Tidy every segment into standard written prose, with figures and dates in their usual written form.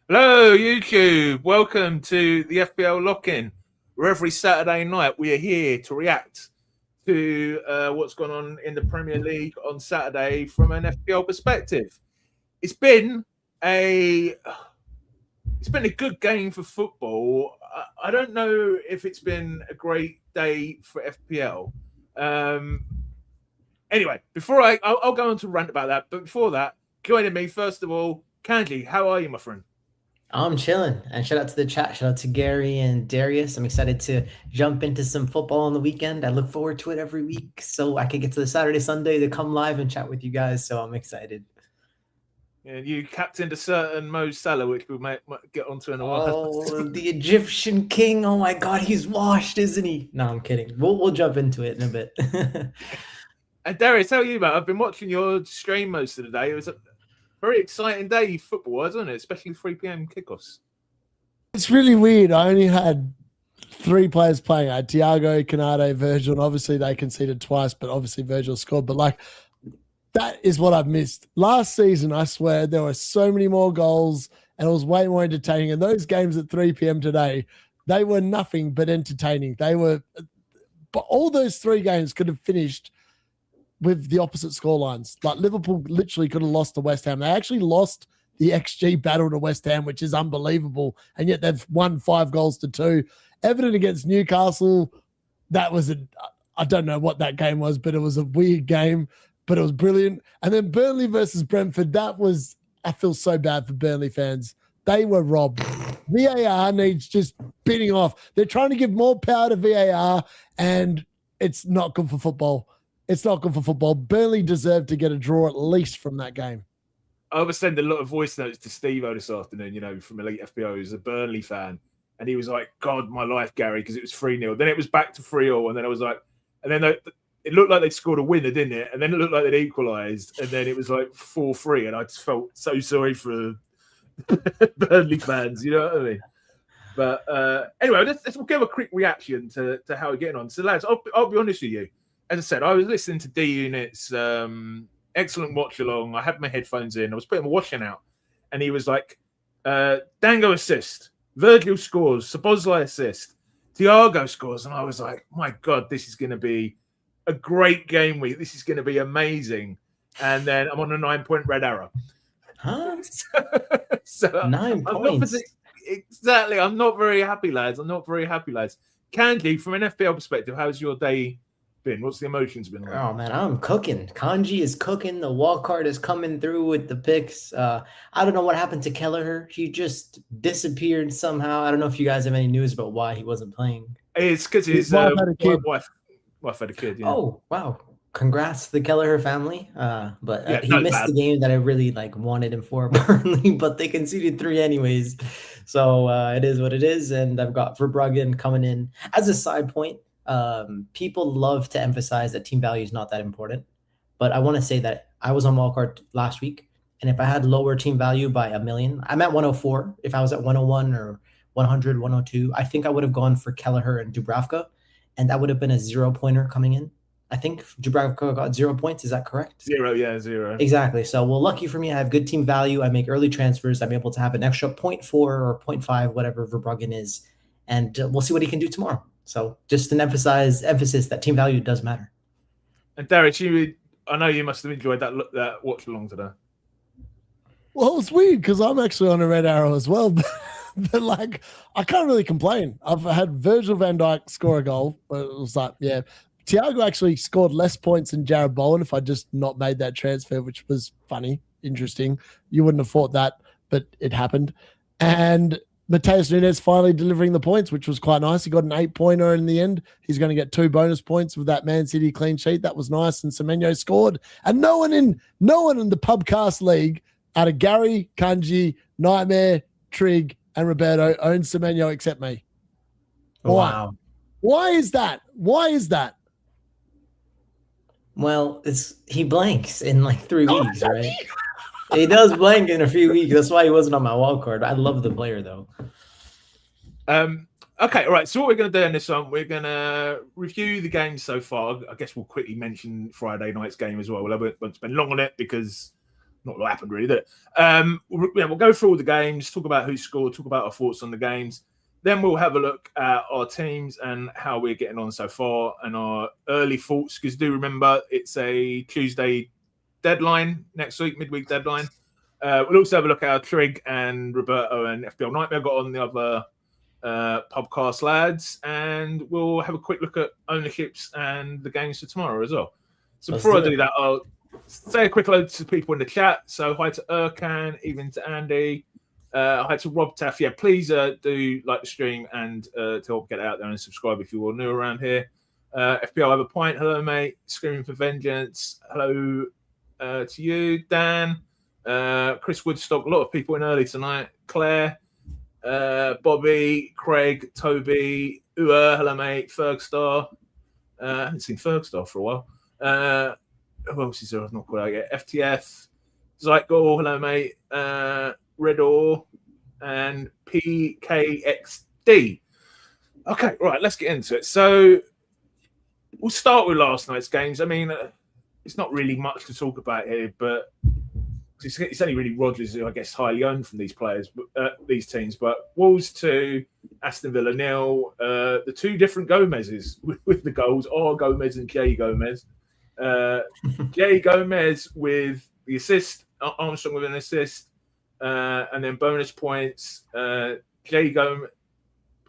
Hello, YouTube. Welcome to the FPL Lock-In, where every Saturday night we are here to react to what's gone on in the Premier League on Saturday from an FPL perspective. It's been a good game for football. I don't know if it's been a great day for FPL. Anyway, I'll go on to rant about that. But before that, joining me first of all, Kanji. How are you, my friend? I'm chilling. And shout out to the chat. Shout out to Gary and Darius. I'm excited to jump into some football on the weekend. I look forward to it every week so I can get to the Saturday, Sunday to come live and chat with you guys. So I'm excited. Yeah, you captained a certain Mo Salah, which we might get onto in a while. Oh, the Egyptian king. Oh my God, he's washed, isn't he? No, I'm kidding. We'll jump into it in a bit. And Darius, how are you, mate? I've been watching your stream most of the day. It was a very exciting day football, wasn't it? Especially 3 p.m. kickoffs. It's really weird. I only had 3 players playing. I had Thiago, Canade, Virgil, and obviously they conceded twice, but obviously Virgil scored. But that is what I've missed. Last season, I swear, there were so many more goals and it was way more entertaining. And those games at 3 p.m. today, they were nothing but entertaining. But all those 3 games could have finished with the opposite scorelines. Like Liverpool literally could have lost to West Ham. They actually lost the XG battle to West Ham, which is unbelievable. And yet they've won 5-2. Everton against Newcastle, I don't know what that game was, but it was a weird game, but it was brilliant. And then Burnley versus Brentford, I feel so bad for Burnley fans. They were robbed. VAR needs just bidding off. They're trying to give more power to VAR, and it's not good for football. It's not good for football. Burnley deserved to get a draw at least from that game. I was sending a lot of voice notes to Steve-O this afternoon, from Elite FPO, who's a Burnley fan. And he was like, God, my life, Gary, because it was 3-0. Then it was back to 3-0. And then I was like, and then it looked like they'd scored a winner, didn't it? And then it looked like they'd equalised. And then it was like 4-3. And I just felt so sorry for Burnley fans, you know what I mean? But anyway, let's give a quick reaction to how we're getting on. So, lads, I'll be honest with you. As I said, I was listening to D-Unit's excellent watch along. I had my headphones in. I was putting my washing out. And he was like, Dango assist. Virgil scores. Szoboszlai assist. Thiago scores. And I was like, my God, this is going to be a great game week. This is going to be amazing. And then I'm on a 9-point red arrow. Huh? So 9 points. Exactly. I'm not very happy, lads. Kanji, from an FPL perspective, how's your day been? What's the emotions been like? Oh man, I'm cooking. Kanji is cooking. The walk card is coming through with the picks. I don't know what happened to Kelleher. He just disappeared somehow. I don't know if you guys have any news about why he wasn't playing. It's because his wife had a kid. Yeah. Oh wow! Congrats to the Kelleher family. But he missed bad. the game that I really people him for Burnley, but they conceded 3 anyways. So it is what it is. And I've got Verbruggen coming in as a side point. People love to emphasize that team value is not that important, but I want to say that I was on wildcard last week, and if I had lower team value by 1 million, I'm at 104. If I was at 101 or 100, 102, I think I would have gone for Kelleher and Dubravka, and that would have been a 0-pointer coming in. I think Dubravka got 0 points. Is that correct? 0, yeah, 0. Exactly. So, well, lucky for me, I have good team value. I make early transfers. I'm able to have an extra 0.4 or 0.5, whatever Verbruggen is, and we'll see what he can do tomorrow. So just an emphasis that team value does matter. And Derek, I know you must have enjoyed that watch along today. Well, it's weird because I'm actually on a red arrow as well. But I can't really complain. I've had Virgil van Dijk score a goal, but it was like, yeah. Thiago actually scored less points than Jared Bowen if I just not made that transfer, which was funny, interesting. You wouldn't have thought that, but it happened. And Mateus Nunes finally delivering the points, which was quite nice. He got an 8-pointer in the end. He's going to get 2 bonus points with that Man City clean sheet. That was nice. And Semenyo scored. And no one in the PubCast league out of Gary, Kanji, Nightmare, Trig, and Roberto owns Semenyo except me. Wow. Why is that? Well, he blanks in 3 weeks, right? He does blank in a few weeks. That's why he wasn't on my wild card. I love the player, though. Okay, all right. So what we're going to do in this one, we're going to review the games so far. I guess we'll quickly mention Friday night's game as well. We won't spend long on it because not what happened really, did it? We'll go through all the games, talk about who scored, talk about our thoughts on the games. Then we'll have a look at our teams and how we're getting on so far and our early thoughts. Because do remember, it's a Tuesday deadline next week, midweek deadline. We'll also have a look at how Trig and Roberto and FPL Nightmare got on the other PubCast lads. And we'll have a quick look at ownerships and the games for tomorrow as well. So before I do that, I'll say a quick hello to people in the chat. So hi to Erkan, even to Andy. Hi to Rob Taff. Yeah, please do like the stream and to help get it out there and subscribe if you are new around here. FPL have a point. Hello, mate. Screaming for vengeance. Hello to you, Dan. Chris Woodstock. A lot of people in early tonight. Claire, Bobby, Craig, Toby, hello, mate. Fergstar. I haven't seen Fergstar for a while. Who else is there? I've not quite out yet. FTF, Zytgor, hello, mate. Redor and PKXD. Okay, right, let's get into it. So we'll start with last night's games. I mean, it's not really much to talk about here, but it's only really Rodgers who I guess highly owned from these players, these teams. But Wolves 2, Aston Villa 0. The two different Gomez's with the goals are Gomez and Jay Gomez. Jay Gomez with the assist, Armstrong with an assist. And then bonus points. Jay Gomez.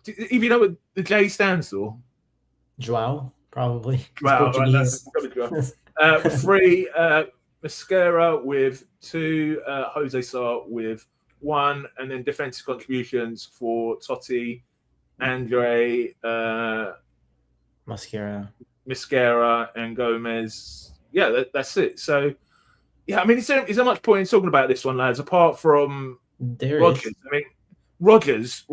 If you know what the J stands for, Joao, probably. Joao, right, 3 Mascara with 2, Jose Sarr with 1, and then defensive contributions for Totti, Andre, Mascara, and Gomez. Yeah, that's it. So. Yeah, I mean, is there much point in talking about this one, lads? Apart from Rodgers, I mean, Rodgers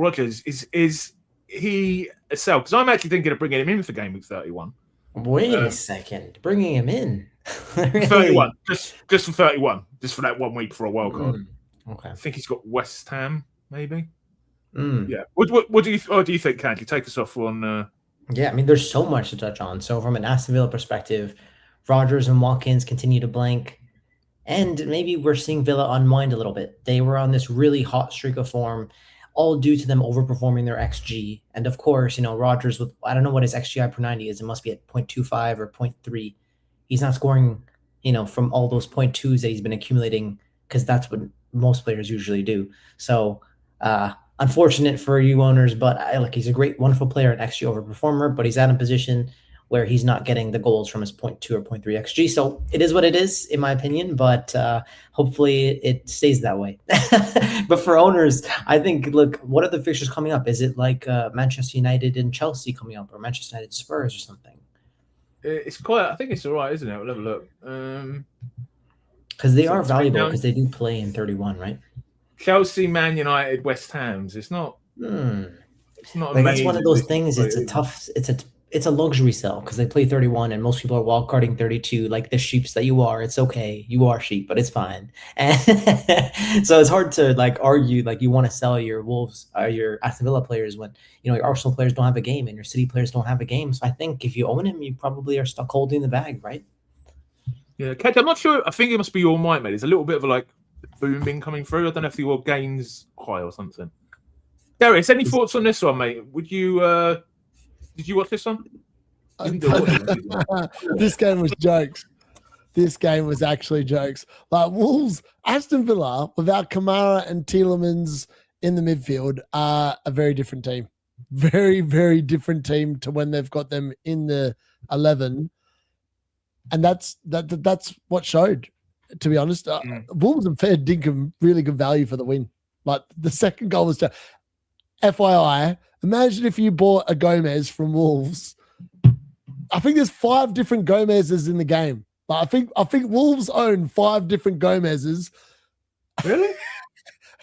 is he a sell? Because I'm actually thinking of bringing him in for game week 31. Wait a second, bringing him in 31, just for 31, just for that 1 week for a wild card. Okay, I think he's got West Ham, maybe. Mm. Yeah. What do you think, Kanji? Take us off on. Yeah, I mean, there's so much to touch on. So from an Aston Villa perspective, Rodgers and Watkins continue to blank. And maybe we're seeing Villa unwind a little bit. They were on this really hot streak of form, all due to them overperforming their XG. And of course, Rodgers with, I don't know what his XGI per 90 is. It must be at 0.25 or 0.3. He's not scoring, from all those 0.2s that he's been accumulating, because that's what most players usually do. So unfortunate for you owners, but he's a great, wonderful player and XG overperformer, but he's at a position where he's not getting the goals from his 0.2 or 0.3 XG. So it is what it is, in my opinion, but hopefully it stays that way. But for owners, I think, look, what are the fixtures coming up? Is it like Manchester United and Chelsea coming up, or Manchester United Spurs or something? It's quite, I think it's all right, isn't it? We'll have a look. Because they are valuable, because they do play in 31, right? Chelsea, Man United, West Ham's. It's not. It's not amazing. That's one of those things. It's a luxury sell because they play 31 and most people are wildcarding 32, like the sheeps that you are. It's okay. You are sheep, but it's fine. And so it's hard to argue you want to sell your Wolves or your Aston Villa players when your Arsenal players don't have a game and your City players don't have a game. So I think if you own him, you probably are stuck holding the bag, right? Yeah, Kate, I'm not sure. I think it must be your mind, mate. There's a little bit of a booming coming through. I don't know if your gains high or something. Darius, any thoughts on this one, mate? Would you? Did you watch this one? This game was jokes. This game was actually jokes. Wolves, Aston Villa, without Kamara and Tielemans in the midfield, are a very different team. Very, very different team to when they've got them in the 11. And that's what showed, to be honest. Wolves and fair dinkum really good value for the win. The second goal was FYI, imagine if you bought a Gomez from Wolves. I think there's 5 different Gomez's in the game. I think Wolves own 5 different Gomez's. Really?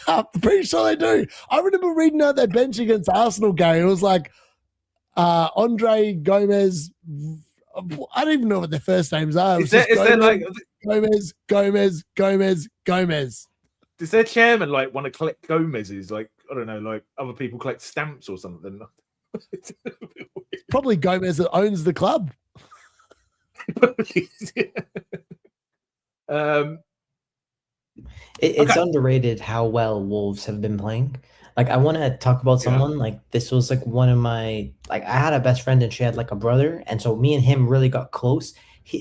I'm pretty sure they do. I remember reading out their bench against Arsenal game. It was Andre Gomez. I don't even know what their first names are. Is there Gomez? Does their chairman want to collect Gomez's? I don't know, other people collect stamps or something. Probably Gomez that owns the club. It's Okay. underrated how well Wolves have been playing. Like, I want to talk about Yeah. someone like this was like one of my like I had a best friend and she had like a brother, and so me and him really got close.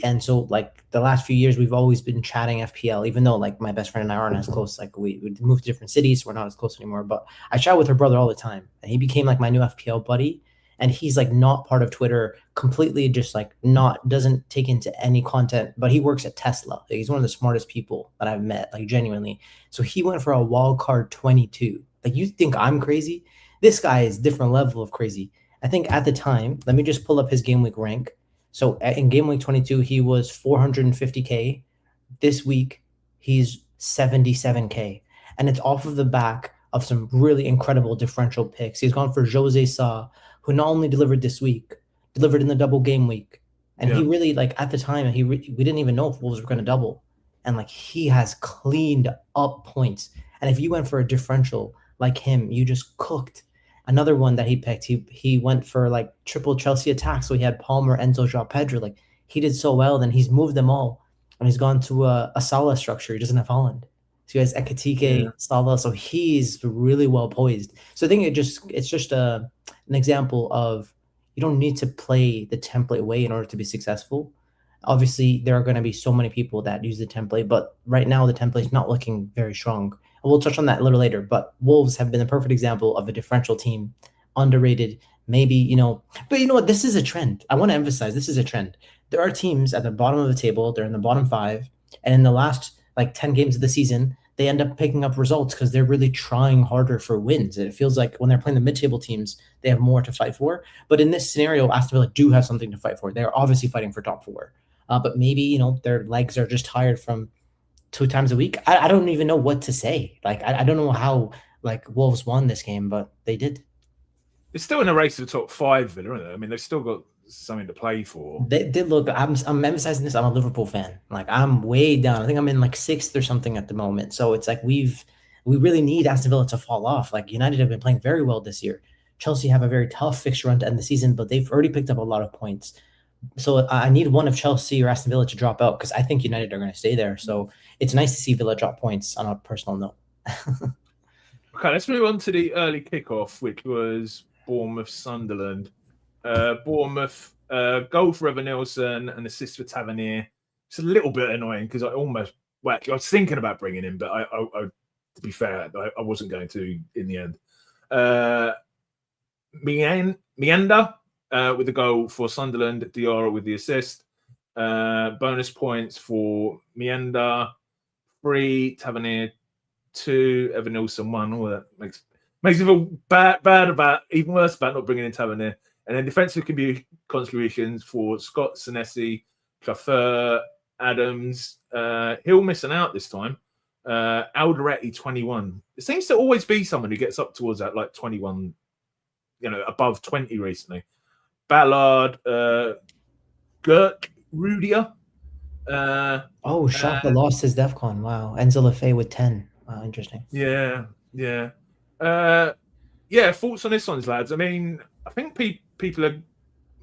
And so like the last few years we've always been chatting FPL, even though like my best friend and I aren't as close. Like we moved to different cities, so we're not as close anymore. But I chat with her brother all the time, and he became like my new FPL buddy. And he's like not part of Twitter, completely just like not doesn't take into any content, but he works at Tesla. Like, he's one of the smartest people that I've met, like genuinely. So he went for a wild card 22. Like, you think I'm crazy? This guy is different level of crazy. I think at the time, let me just pull up his game week rank. So in game week 22, he was 450K. This week, he's 77K. And it's off of the back of some really incredible differential picks. He's gone for Jose Sa, who not only delivered this week, delivered in the double game week. And he really, like, at the time, we didn't even know if Wolves were going to double. And, like, he has cleaned up points. And if you went for a differential like him, you just cooked. Another one that he picked, he went for, like, triple Chelsea attack. So he had Palmer, Enzo, Joao Pedro. Like, he did so well. Then he's moved them all. And he's gone to a Salah structure. He doesn't have Haaland. So he has Ekitike, Salah. So he's really well poised. So I think it's just an example of you don't need to play the template way in order to be successful. Obviously, there are going to be so many people that use the template, but right now the template is not looking very strong. And we'll touch on that a little later. But Wolves have been a perfect example of a differential team, underrated. Maybe, but you know what? This is a trend. I want to emphasize this is a trend. There are teams at the bottom of the table. They're in the bottom 5. And in the last 10 games of the season, they end up picking up results because they're really trying harder for wins. And it feels like when they're playing the mid-table teams, they have more to fight for. But in this scenario, Aston Villa do have something to fight for. They're obviously fighting for top 4. But maybe, their legs are just tired from 2 times a week. I don't even know what to say. I don't know how Wolves won this game, but they did. It's still in a race to the top 5, Villa, isn't it? I mean, they've still got something to play for. They did look. I'm emphasizing this. I'm a Liverpool fan. I'm way down. I think I'm in 6th or something at the moment. So it's we really need Aston Villa to fall off. United have been playing very well this year. Chelsea have a very tough fixture run to end the season, but they've already picked up a lot of points. So I need one of Chelsea or Aston Villa to drop out because I think United are going to stay there. So it's nice to see Villa drop points on a personal note. Okay, let's move on to the early kickoff, which was Bournemouth Sunderland. Bournemouth goal for Evan Nilsson and assist for Tavernier. It's a little bit annoying because I was thinking about bringing him, but I to be fair, I wasn't going to in the end. Mianda with the goal for Sunderland, Diarra with the assist. Bonus points for Mianda, 3, Tavernier 2, Evan Nilsson 1. All that makes me feel bad about, even worse about not bringing in Tavernier. And then defensive contributions for Scott, Senesi, Claffeur, Adams. Hill missing out this time. Alderete 21. It seems to always be someone who gets up towards that 21, above 20 recently. Ballard, Gert, Rudier. Shaka lost his DEFCON. Wow. Enzo Lefebvre with 10. Wow, interesting. Yeah. Thoughts on this one, lads? I mean, I think people are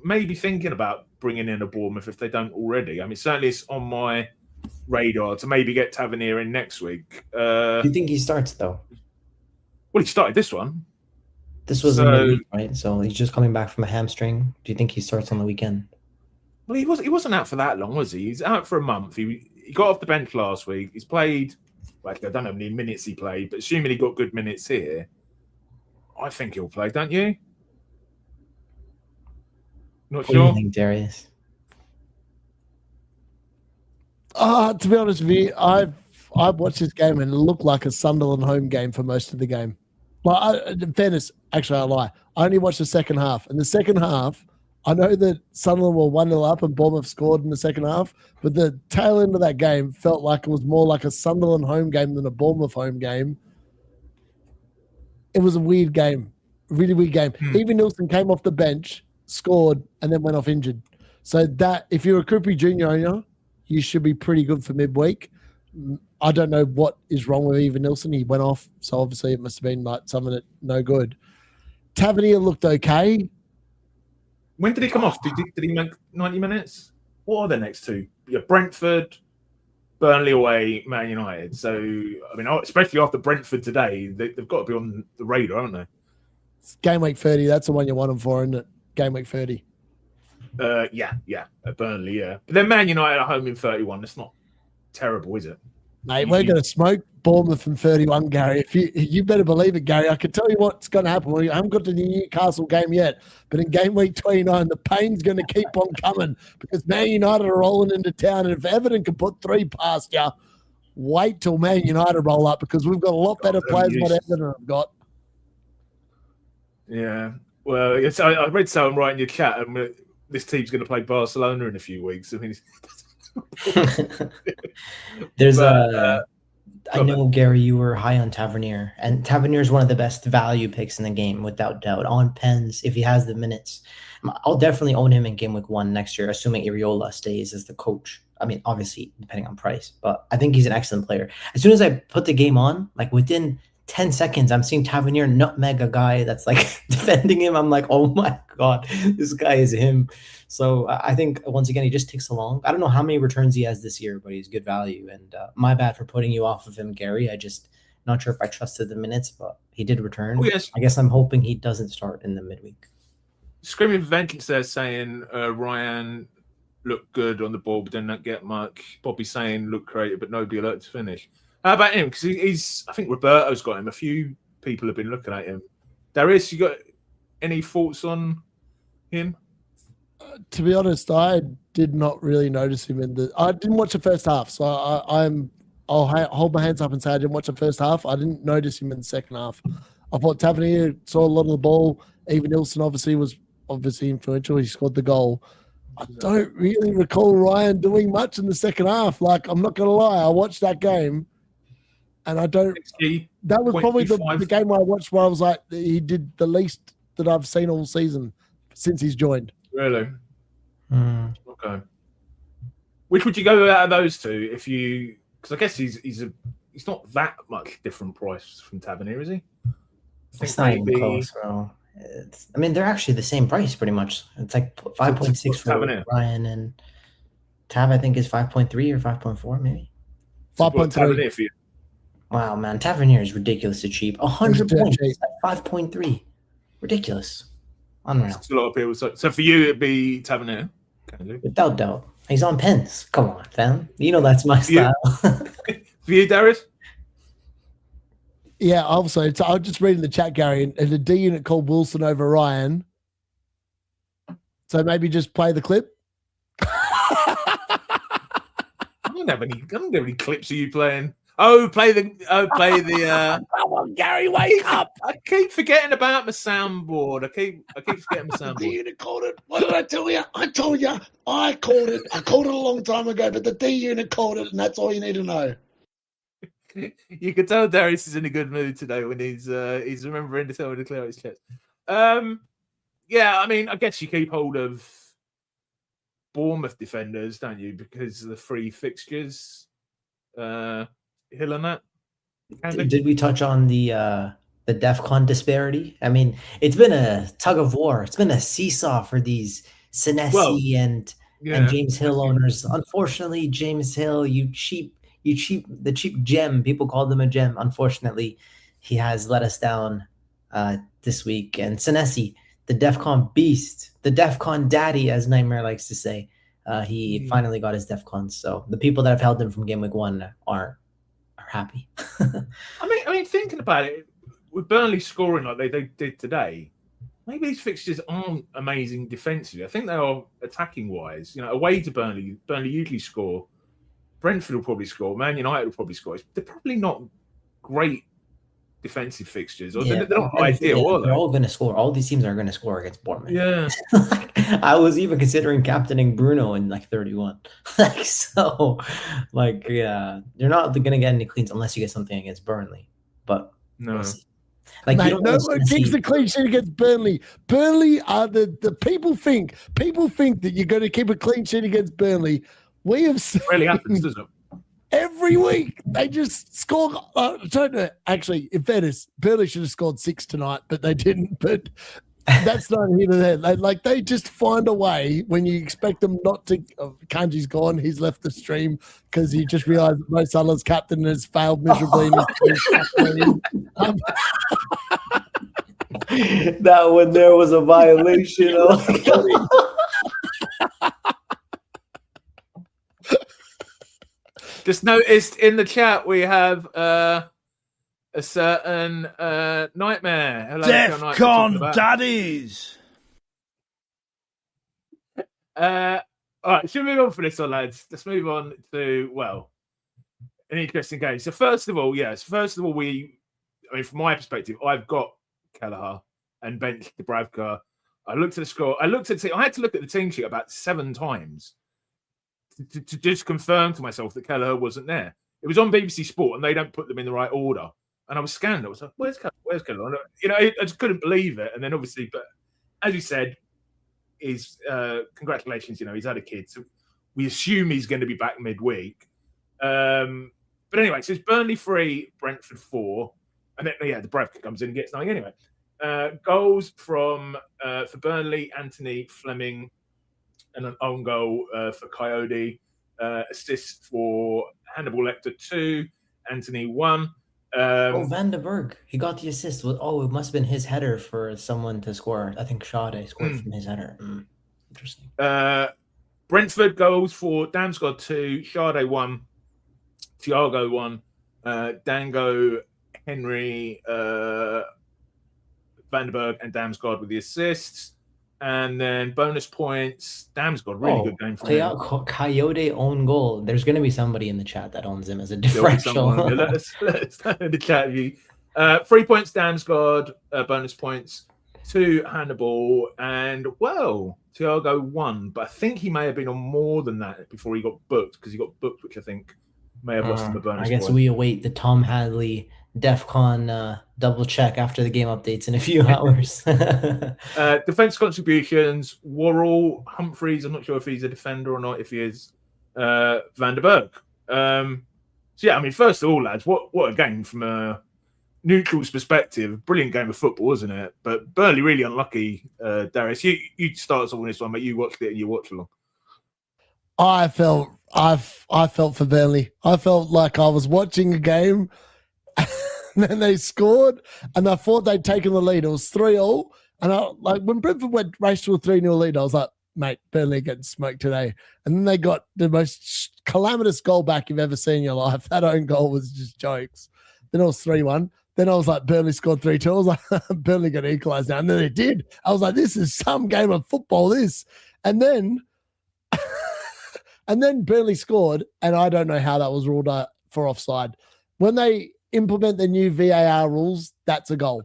maybe thinking about bringing in a Bournemouth if they don't already. I mean, certainly it's on my radar to maybe get Tavernier in next week. Do you think he starts, though? Well, he started this one. This was in the week, right? So he's just coming back from a hamstring. Do you think he starts on the weekend? Well, he wasn't out for that long, was he? He's out for a month. He got off the bench last week. He's played, I don't know how many minutes he played, but assuming he got good minutes here, I think he'll play, don't you? Not sure. What do you think, Darius? To be honest with you, I've watched this game and it looked like a Sunderland home game for most of the game. In fairness, actually, I lie. I only watched the second half. And the second half, I know that Sunderland were 1-0 up and Bournemouth scored in the second half, but the tail end of that game felt like it was more like a Sunderland home game than a Bournemouth home game. It was a weird game, really weird game. Even Nilsson came off the bench, scored, and then went off injured. So that, if you're a Krupi Junior owner, you should be pretty good for midweek. I don't know what is wrong with Evan Nilsson. He went off, so obviously it must have been something that no good. Tavernier looked okay. When did he come off? Did he make 90 minutes? What are the next two? Yeah, Brentford, Burnley away, Man United. So, I mean, especially after Brentford today, they've got to be on the radar, haven't they? It's game week 30. That's the one you want them for, isn't it? Game week 30. Yeah. At Burnley, yeah. But then Man United at home in 31. That's not terrible, is it? Mate, we're going to smoke Bournemouth in 31, Gary. If you better believe it, Gary. I can tell you what's going to happen. We haven't got to the Newcastle game yet, but in game week 29, the pain's going to keep on coming because Man United are rolling into town. And if Everton can put 3 past you, wait till Man United roll up because we've got a lot better players than what Everton have got. Yeah. Well, I read someone writing your chat, and this team's going to play Barcelona in a few weeks. I mean, There's I know, Gary, you were high on Tavernier, and Tavernier is one of the best value picks in the game, without doubt. On pens, if he has the minutes, I'll definitely own him in game week 1 next year, assuming Iriola stays as the coach. I mean, obviously, depending on price, but I think he's an excellent player. As soon as I put the game on, like within 10 seconds, I'm seeing Tavernier nutmeg a guy that's like defending him. I'm like, oh my God, this guy is him. So I think, once again, he just ticks along. I don't know how many returns he has this year, but he's good value. And my bad for putting you off of him, Gary. I just not sure if I trusted the minutes, but he did return. Oh, yes. I guess I'm hoping he doesn't start in the midweek. Screaming Vengeance there saying Ryan looked good on the ball, but did not get much. Bobby saying looked creative, but nobody alert to finish. How about him? Because he's, I think Roberto's got him. A few people have been looking at him. Darius, you got any thoughts on him? To be honest, I did not really notice him I didn't watch the first half, so I'll hold my hands up and say I didn't watch the first half. I didn't notice him in the second half. I thought Tavernier saw a lot of the ball. Even Nilsson obviously was influential. He scored the goal. I don't really recall Ryan doing much in the second half. Like, I'm not going to lie. I watched that game, and I don't. That was probably the game I watched where I was like, he did the least that I've seen all season since he's joined. Really? Okay. Which would you go out of those two if you? Because I guess he's not that much different price from Tavernier, is he? It's not even close, bro. I mean, they're actually the same price, pretty much. It's like 5.6 for Tavernier. Ryan, and Tab, I think, is 5.3 or 5.4, maybe. 5.3 for you. Wow, man, Tavernier is ridiculously cheap. 100 points at 5.3, ridiculous. Unreal. That's a lot of people. So for you, it'd be Tavernier. Without doubt. He's on pens. Come on, fam. You know that's my style. For you, Darius? Yeah, also, I was just reading the chat, Gary, and the D unit called Wilson over Ryan. So maybe just play the clip. I don't have any clips of you playing. Play the. Come on, Gary, wake up! I keep forgetting about my soundboard. I keep forgetting my soundboard. The unit called it. What did I tell you? I told you. I called it. I called it a long time ago, but the D unit called it, and that's all you need to know. You can tell Darius is in a good mood today when he's remembering to tell me to clear out his chest. Yeah, I mean, I guess you keep hold of Bournemouth defenders, don't you? Because of the free fixtures. Hill and that. Did we touch on the DEFCON disparity? I mean, it's been a tug of war. It's been a seesaw for these Senesi and James Hill owners. Unfortunately, James Hill, the cheap gem. People called him a gem. Unfortunately, he has let us down this week. And Senesi, the DEFCON beast, the DEFCON daddy, as Nightmare likes to say, he finally got his DEFCONs. So the people that have held him from game week 1 are happy. I mean, thinking about it, with Burnley scoring like they did today, maybe these fixtures aren't amazing defensively. I think they are attacking wise. You know, away to Burnley usually score. Brentford will probably score. Man United will probably score. They're probably not great defensive fixtures. Or they're not ideal, are they? They're all going to score. All these teams are going to score against Bournemouth. Yeah. I was even considering captaining Bruno in like 31. Yeah, you're not going to get any cleans unless you get something against Burnley. But no. We'll see. Like, mate, no one keeps the clean sheet against Burnley. Burnley are the people think that you're going to keep a clean sheet against Burnley. We have it really happens, doesn't it? Every week they just score. I don't know. Actually, in fairness, Burnley should have scored 6 tonight, but they didn't. But That's not here or there. Like they just find a way when you expect them not to. Kanji's gone. He's left the stream because he just realised that Mo Salah's captain has failed miserably. In That one there was a violation. Just noticed in the chat we have a certain Nightmare. Hello, DEFCON Daddies. All right, should we move on for this one, lads? Let's move on to, well, an interesting game. So first of all, from my perspective, I've got Kelleher and benched Dubravka. I looked at the score. I had to look at the team sheet about 7 times to just confirm to myself that Kelleher wasn't there. It was on BBC Sport, and they don't put them in the right order. And I was scanned. I was like, "Where's Kelleher? Where's Kelleher?" I just couldn't believe it. And then obviously, but as you said, congratulations. He's had a kid, so we assume he's going to be back midweek. But anyway, so it's Burnley 3, Brentford 4, and then Dubravka comes in and gets 9 anyway. Goals from for Burnley, Anthony, Fleming, and an own goal for Coyote. Assist for Hannibal Lecter 2, Anthony 1. Van den Berg, he got the assist. It must have been his header for someone to score. I think Sade scored from his header. Interesting. Brentford goals for Damsgaard 2, Sade 1, Thiago 1, Dango, Henry, Van den Berg, and Damsgaard with the assists. And then bonus points, Damsgaard, really good game for him. Coyote own goal. There's going to be somebody in the chat that owns him as a differential. Let us know in the chat view. 3 points, Damsgaard, bonus points, 2 Hannibal, and, Thiago 1. But I think he may have been on more than that before he got booked, because he got booked, which I think may have lost him a bonus I guess point. we await the Tom Hadley DEFCON double check after the game updates in a few hours. Defense contributions, Worrell, Humphreys, I'm not sure if he's a defender or not. If he is, Van den Berg. First of all, lads, what a game from a neutral's perspective. Brilliant game of football, wasn't it? But Burnley really unlucky. Darius, you start us off on this one, mate. You watched it and you watched along. I felt for Burnley. I felt like I was watching a game. And then they scored, and I thought they'd taken the lead. It was 3-3, and when Brentford raced to a 3-0 lead, I was like, "Mate, Burnley getting smoked today." And then they got the most calamitous goal back you've ever seen in your life. That own goal was just jokes. Then it was 3-1. Then I was like, Burnley scored 3-2. I was like, Burnley going to equalise now, and then they did. I was like, this is some game of football. This, and then Burnley scored, and I don't know how that was ruled out for offside. When they implement the new VAR rules, that's a goal.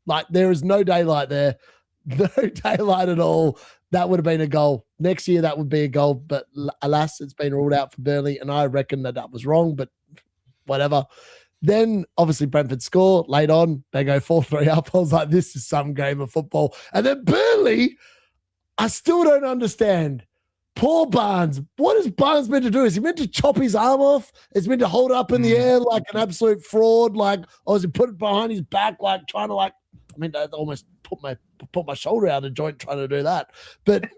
Like, there is no daylight there. No daylight at all. That would have been a goal. Next year, that would be a goal. But alas, it's been ruled out for Burnley, and I reckon that was wrong, but whatever. Then, obviously, Brentford score late on. They go 4-3 up. I was like, this is some game of football. And then Burnley, I still don't understand. Poor Barnes. What is Barnes meant to do? Is he meant to chop his arm off? Is he meant to hold it up in the air like an absolute fraud? Or is he put it behind his back, trying to I almost put my shoulder out of joint trying to do that. But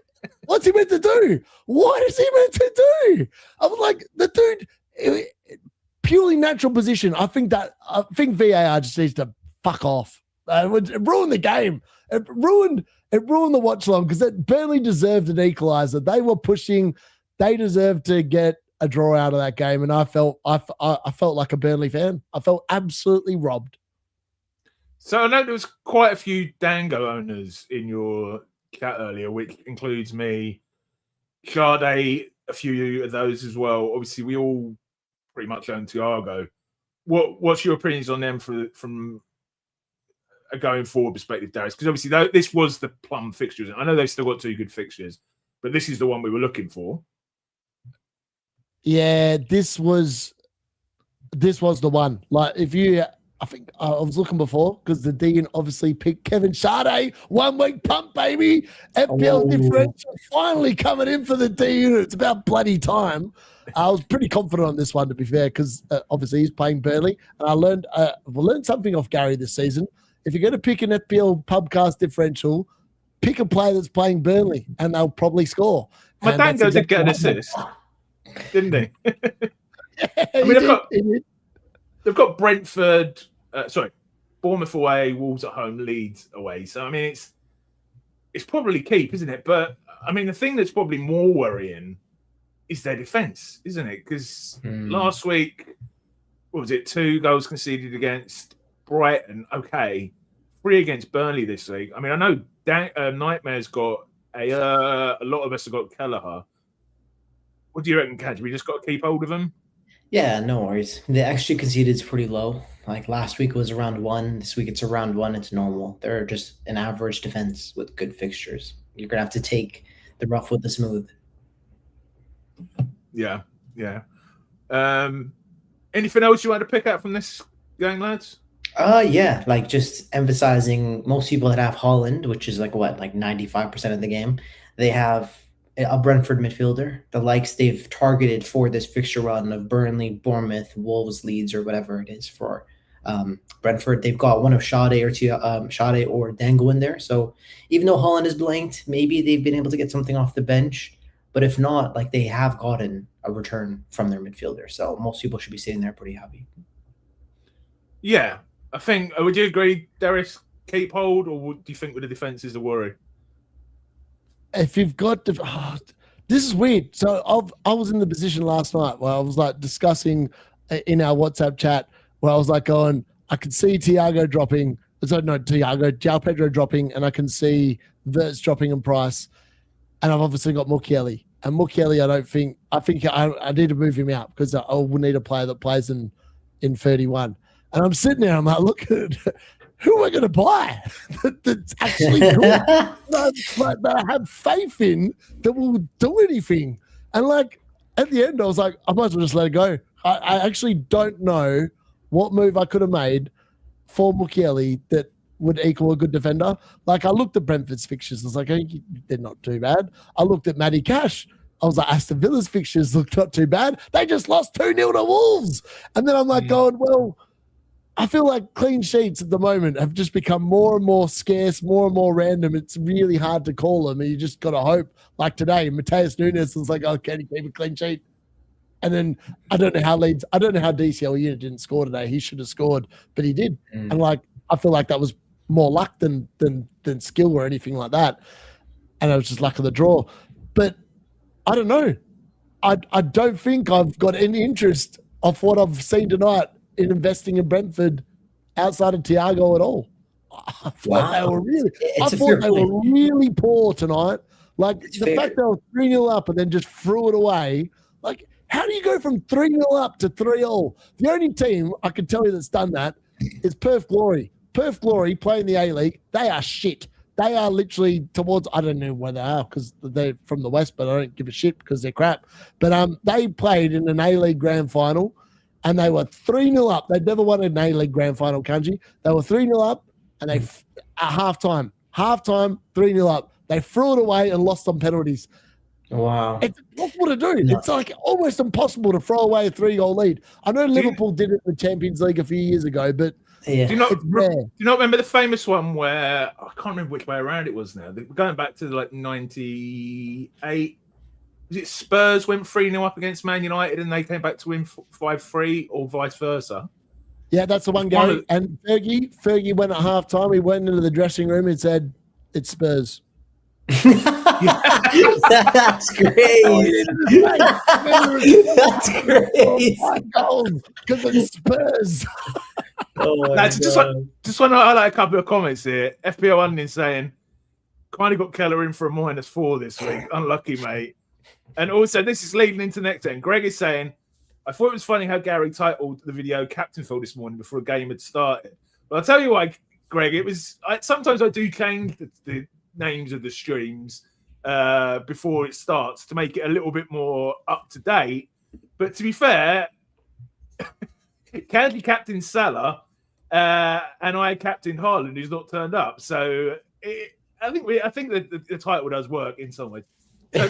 what's he meant to do? What is he meant to do? I was like, the dude, purely natural position. I think VAR just needs to fuck off. It ruined the game. It ruined the watch long, because Burnley deserved an equaliser. They were pushing. They deserved to get a draw out of that game, and I felt like a Burnley fan. I felt absolutely robbed. So I know there was quite a few Dango owners in your chat earlier, which includes me, Sade, a few of those as well. Obviously, we all pretty much own Thiago. What's your opinions on them from a going forward perspective, Darius? Because obviously this was the plum fixtures. I know they've still got 2 good fixtures, but this is the one we were looking for. Yeah, this was the one. I think I was looking before, because the Dean obviously picked Kevin Sade. 1 week punt, baby. FPL differential finally coming in for the D-Unit. It's about bloody time. I was pretty confident on this one, to be fair, because obviously he's playing Burnley. And I learned something off Gary this season. If you're going to pick an FPL PubCast differential, pick a player that's playing Burnley, and they'll probably score. Matango did get an assist, didn't he? I mean, they've got Brentford, Bournemouth away, Wolves at home, Leeds away. So I mean, it's probably keep, isn't it? But I mean, the thing that's probably more worrying is their defence, isn't it? Because last week, what was it? 2 goals conceded against Brighton. Okay, 3 against Burnley this week. I mean, I know Nightmare's got a lot of us have got Kelleher. What do you reckon, Kanji? We just got to keep hold of them? Yeah, no worries. The XG conceded is pretty low. Like last week it was around 1. This week it's around 1. It's normal. They're just an average defense with good fixtures. You're going to have to take the rough with the smooth. Yeah. Anything else you want to pick out from this game, lads? Yeah, like just emphasizing most people that have Haaland, which is like 95% of the game, they have a Brentford midfielder, the likes they've targeted for this fixture run of Burnley, Bournemouth, Wolves, Leeds, or whatever it is for Brentford. They've got one of Sade or Dango in there. So even though Haaland is blanked, maybe they've been able to get something off the bench. But if not, like they have gotten a return from their midfielder. So most people should be sitting there pretty happy. Yeah. I think, would you agree, Darius, keep hold, or do you think with the defence is a worry? If you've got this is weird. So I was in the position last night where I was like discussing in our WhatsApp chat where I was like going, I could see Thiago dropping. So no, João Pedro dropping, and I can see Wirtz dropping in price. And I've obviously got Mukiele. And Mukiele, I think I need to move him out because I will need a player that plays in 31. And I'm sitting there, I'm like, look at it. Who am I going to buy that's actually good? that I have faith in that will do anything. And like at the end, I was like, I might as well just let it go. I actually don't know what move I could have made for Mukiele that would equal a good defender. Like I looked at Brentford's fixtures. I was like, hey, they're not too bad. I looked at Matty Cash. I was like, Aston Villa's fixtures looked not too bad. They just lost 2-0 to Wolves. And then I'm like going, well, I feel like clean sheets at the moment have just become more and more scarce, more and more random. It's really hard to call them. And you just got to hope. Like today, Mateus Nunes was like, oh, can he keep a clean sheet? And then I don't know how DCL Unit didn't score today. He should have scored, but he did. And like, I feel like that was more luck than skill or anything like that. And it was just luck of the draw. But I don't know. I don't think I've got any interest of what I've seen tonight in investing in Brentford outside of Thiago at all. I thought they were really poor tonight. Like the fact they were 3-0 up and then just threw it away. Like, how do you go from 3-0 up to 3-0? The only team I can tell you that's done that is Perth Glory. Perth Glory playing the A-League. They are shit. They are literally towards, I don't know where they are because they're from the West, but I don't give a shit because they're crap. But they played in an A-League grand final and they were 3-0 up. They'd never won an A-League grand final, Kanji. They were 3-0 up and they, at halftime, 3-0 up. They threw it away and lost on penalties. Wow. It's impossible to do. No. It's like almost impossible to throw away a 3-goal lead. I know Liverpool did it in the Champions League a few years ago, but yeah. Do you not remember the famous one where I can't remember which way around it was now? Going back to like 98. Was it Spurs went 3-0 up against Man United and they came back to win 5-3 or vice versa? Yeah, that's the one game. And Fergie went at halftime. He went into the dressing room and said, "It's Spurs." That's great. That's great. Because it's Spurs. Just want to highlight a couple of comments here. FPL Onion saying, kind of got Keller in for a -4 this week. Unlucky, mate. And also, this is leading into next end. Greg is saying, I thought it was funny how Gary titled the video Captaincy this morning before a game had started. But I'll tell you why, Greg, it was sometimes I do change the names of the streams before it starts to make it a little bit more up to date. But to be fair, Kanji captain Salah and I captain Haaland, who's not turned up. So I think that the title does work in some ways. So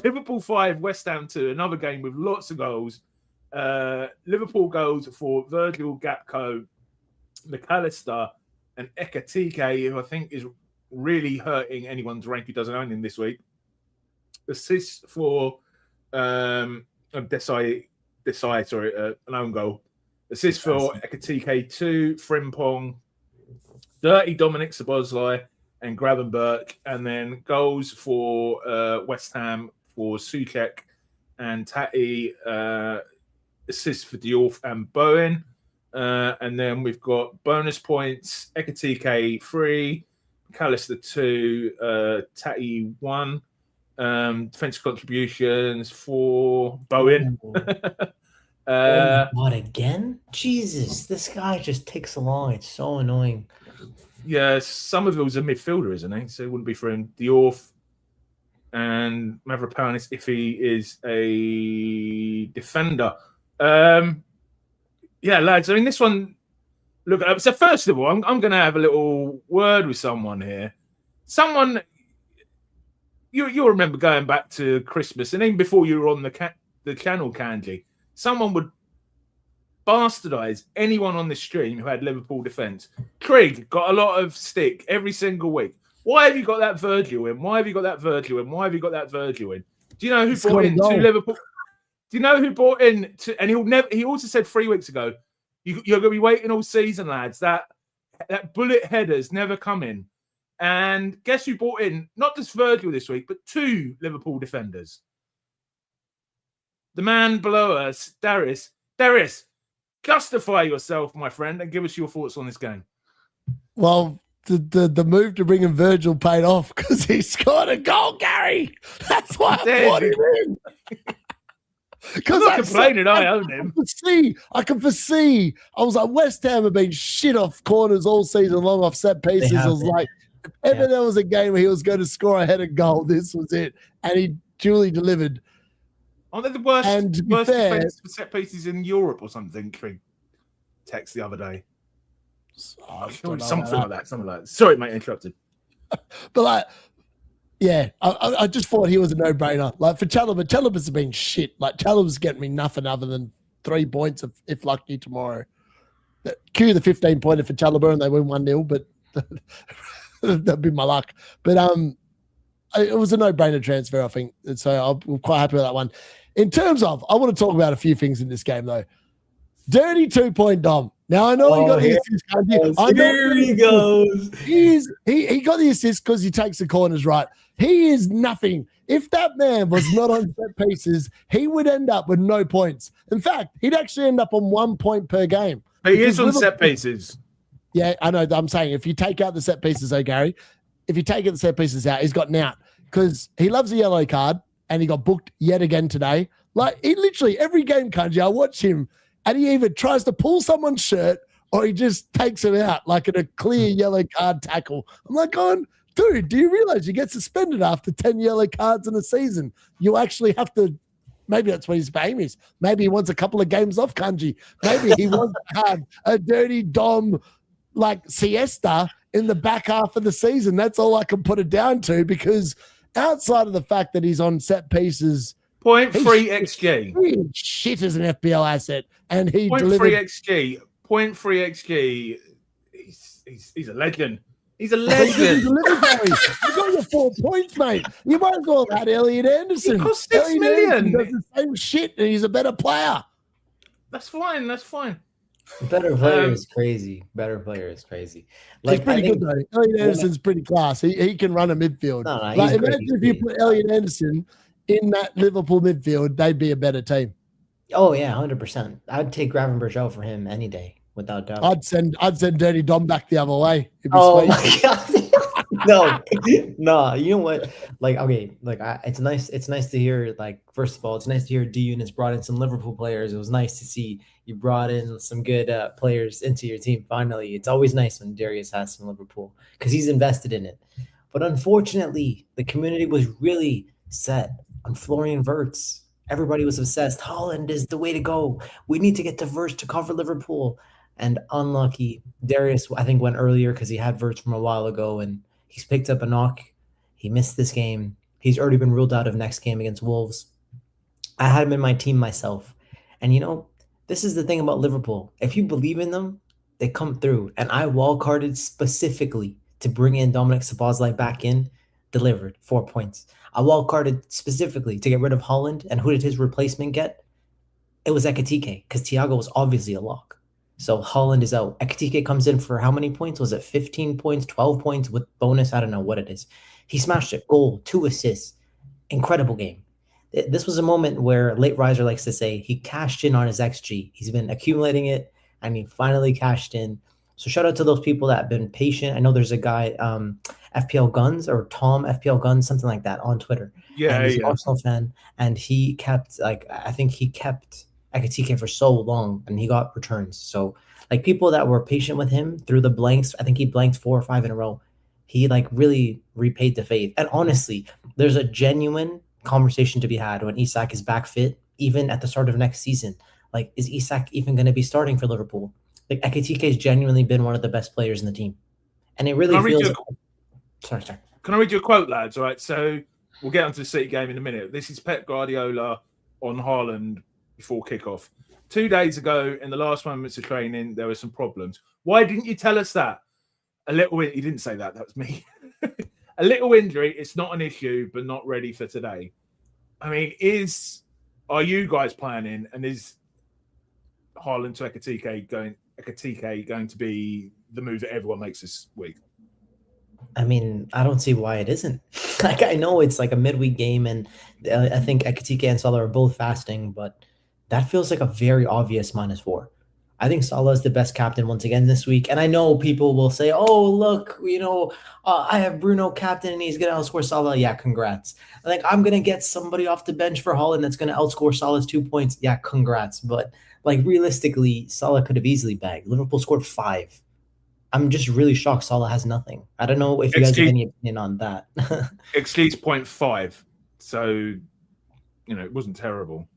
Liverpool 5, West Ham 2, another game with lots of goals. Liverpool goals for Virgil, Gakpo, McAllister, and Ekatike, who I think is really hurting anyone's rank who doesn't own him this week. Assists for Desai, an own goal. Assists for Ekatike 2, Frimpong, Dirty Dominic Szoboszlai, and Gravenberch, and then goals for West Ham for Souček and Tati, assists for Diorf and Bowen. And then we've got bonus points, Ekatike 3, McAllister 2, Tati 1, defensive contributions for Bowen. What again? Jesus, this guy just ticks along. It's so annoying. Yeah, Somerville's a midfielder, isn't he? So it wouldn't be for him. Diorf and Mavropanis if he is a defender. Yeah, lads. I mean, this one. Look, so first of all, I'm going to have a little word with someone here. Someone you'll remember going back to Christmas, and even before you were on the channel, Kanji, someone would bastardize anyone on the stream who had Liverpool defence. Trig got a lot of stick every single week. Why have you got that Virgil in? Why have you got that Virgil in? Why have you got that Virgil in? Do you know who brought in to Liverpool? Do you know who brought in to? And he also said 3 weeks ago, you're going to be waiting all season, lads. That bullet header's never coming. And guess who brought in not just Virgil this week, but 2 Liverpool defenders. The man below us, Darius. Darius, justify yourself, my friend, and give us your thoughts on this game. Well, the move to bring in Virgil paid off because he scored a goal, Gary. That's why I brought him in. I'm not complaining, I own him. I can foresee. I was like, West Ham have been shit off corners all season long, off set pieces. I was like, if ever there was a game where he was going to score a header goal, this was it. And he duly delivered. Aren't they the worst defense for set pieces in Europe or something? Trig text the other day. Something like that. Sorry, mate, interrupted. But like, yeah, I just thought he was a no-brainer. Like for Chalobah's been shit. Like Chalobah's getting me nothing other than 3 points if lucky tomorrow. Cue the 15-pointer for Chalobah and they win 1-0, but that'd be my luck. But it was a no-brainer transfer, I think. And so I'm quite happy with that one. In terms of, I want to talk about a few things in this game though. Dirty 2-point Dom. Now I know he got the assist. Here he goes. He got the assist because he takes the corners right. He is nothing. If that man was not on set pieces, he would end up with no points. In fact, he'd actually end up on 1 point per game. But he is on set pieces. Yeah, I know. I'm saying if you take out the set pieces, though, Gary, if you take the set pieces out, he's gotten out because he loves a yellow card and he got booked yet again today. Like he literally every game, Kanji, I watch him. And he either tries to pull someone's shirt or he just takes him out like in a clear yellow card tackle. I'm like, dude, do you realize you get suspended after 10 yellow cards in a season? You actually have to, maybe that's what his aim is. Maybe he wants a couple of games off, Kanji. Maybe he wants to have a dirty Dom like siesta in the back half of the season. That's all I can put it down to because outside of the fact that he's on set pieces, 0.3 XG. He's shit as an FPL asset. And he 0.3 XG. He's a legend. He's a legend. You got your 4 points, mate. You might as well have had Elliot Anderson. He cost $6 million. Does the same shit, and he's a better player. That's fine. Better player is crazy. Like, he's pretty good, though. Elliot Anderson's pretty class. He can run a midfield. Imagine if you put Elliot Anderson in that Liverpool midfield, they'd be a better team. Oh yeah, 100%. I'd take Gravenberch out for him any day, without doubt. I'd send Dirty Dom back the other way. It'd be sweet. My God. No. You know what? Like, okay, like it's nice. It's nice to hear. Like, first of all, it's nice to hear D-Unit's brought in some Liverpool players. It was nice to see you brought in some good players into your team. Finally, it's always nice when Darius has some Liverpool because he's invested in it. But unfortunately, the community was really set on Florian Wirtz. Everybody was obsessed. Haaland is the way to go. We need to get to Wirtz to cover Liverpool. And unlucky, Darius, I think, went earlier because he had Wirtz from a while ago, and he's picked up a knock. He missed this game. He's already been ruled out of next game against Wolves. I had him in my team myself. And, this is the thing about Liverpool. If you believe in them, They come through, and I wildcarded specifically to bring in Dominic Szoboszlai back in, delivered 4 points. I wildcarded specifically to get rid of Haaland, and who did his replacement get? It was Ekitike, because Thiago was obviously a lock. So Haaland is out. Ekitike comes in for how many points? Was it 15 points, 12 points with bonus? I don't know what it is. He smashed it. Goal, 2 assists. Incredible game. This was a moment where Late Riser likes to say he cashed in on his XG. He's been accumulating it, and he finally cashed in. So shout out to those people that have been patient. I know there's a guy, FPL Guns or Tom FPL Guns, something like that on Twitter. Yeah, and he's yeah. an Arsenal fan, and he kept I think he kept Ekitike for so long, and he got returns. So people that were patient with him through the blanks, I think he blanked 4 or 5 in a row. He really repaid the faith. And honestly, there's a genuine conversation to be had when Isak is back fit, even at the start of next season. Is Isak even going to be starting for Liverpool? Ekitike has genuinely been one of the best players in the team, and it really feels. Sorry. Can I read you a quote, lads? All right, so we'll get onto the City game in a minute. This is Pep Guardiola on Haaland before kickoff. 2 days ago, in the last moments of training, there were some problems. Why didn't you tell us that? He didn't say that. That was me. A little injury. It's not an issue, but not ready for today. I mean, are you guys planning, and is Haaland to Ekitike going to be the move that everyone makes this week? I mean, I don't see why it isn't. I know it's a midweek game, and I think Ekitike and Salah are both fasting, but that feels like a very obvious -4. I think Salah is the best captain once again this week. And I know people will say, oh, look, I have Bruno captain and he's going to outscore Salah. Yeah, congrats. I'm going to get somebody off the bench for Haaland that's going to outscore Salah's 2 points. Yeah, congrats. But realistically, Salah could have easily bagged. Liverpool scored 5. I'm just really shocked Salah has nothing. I don't know if you guys have any opinion on that. XG's 0.5. So, it wasn't terrible.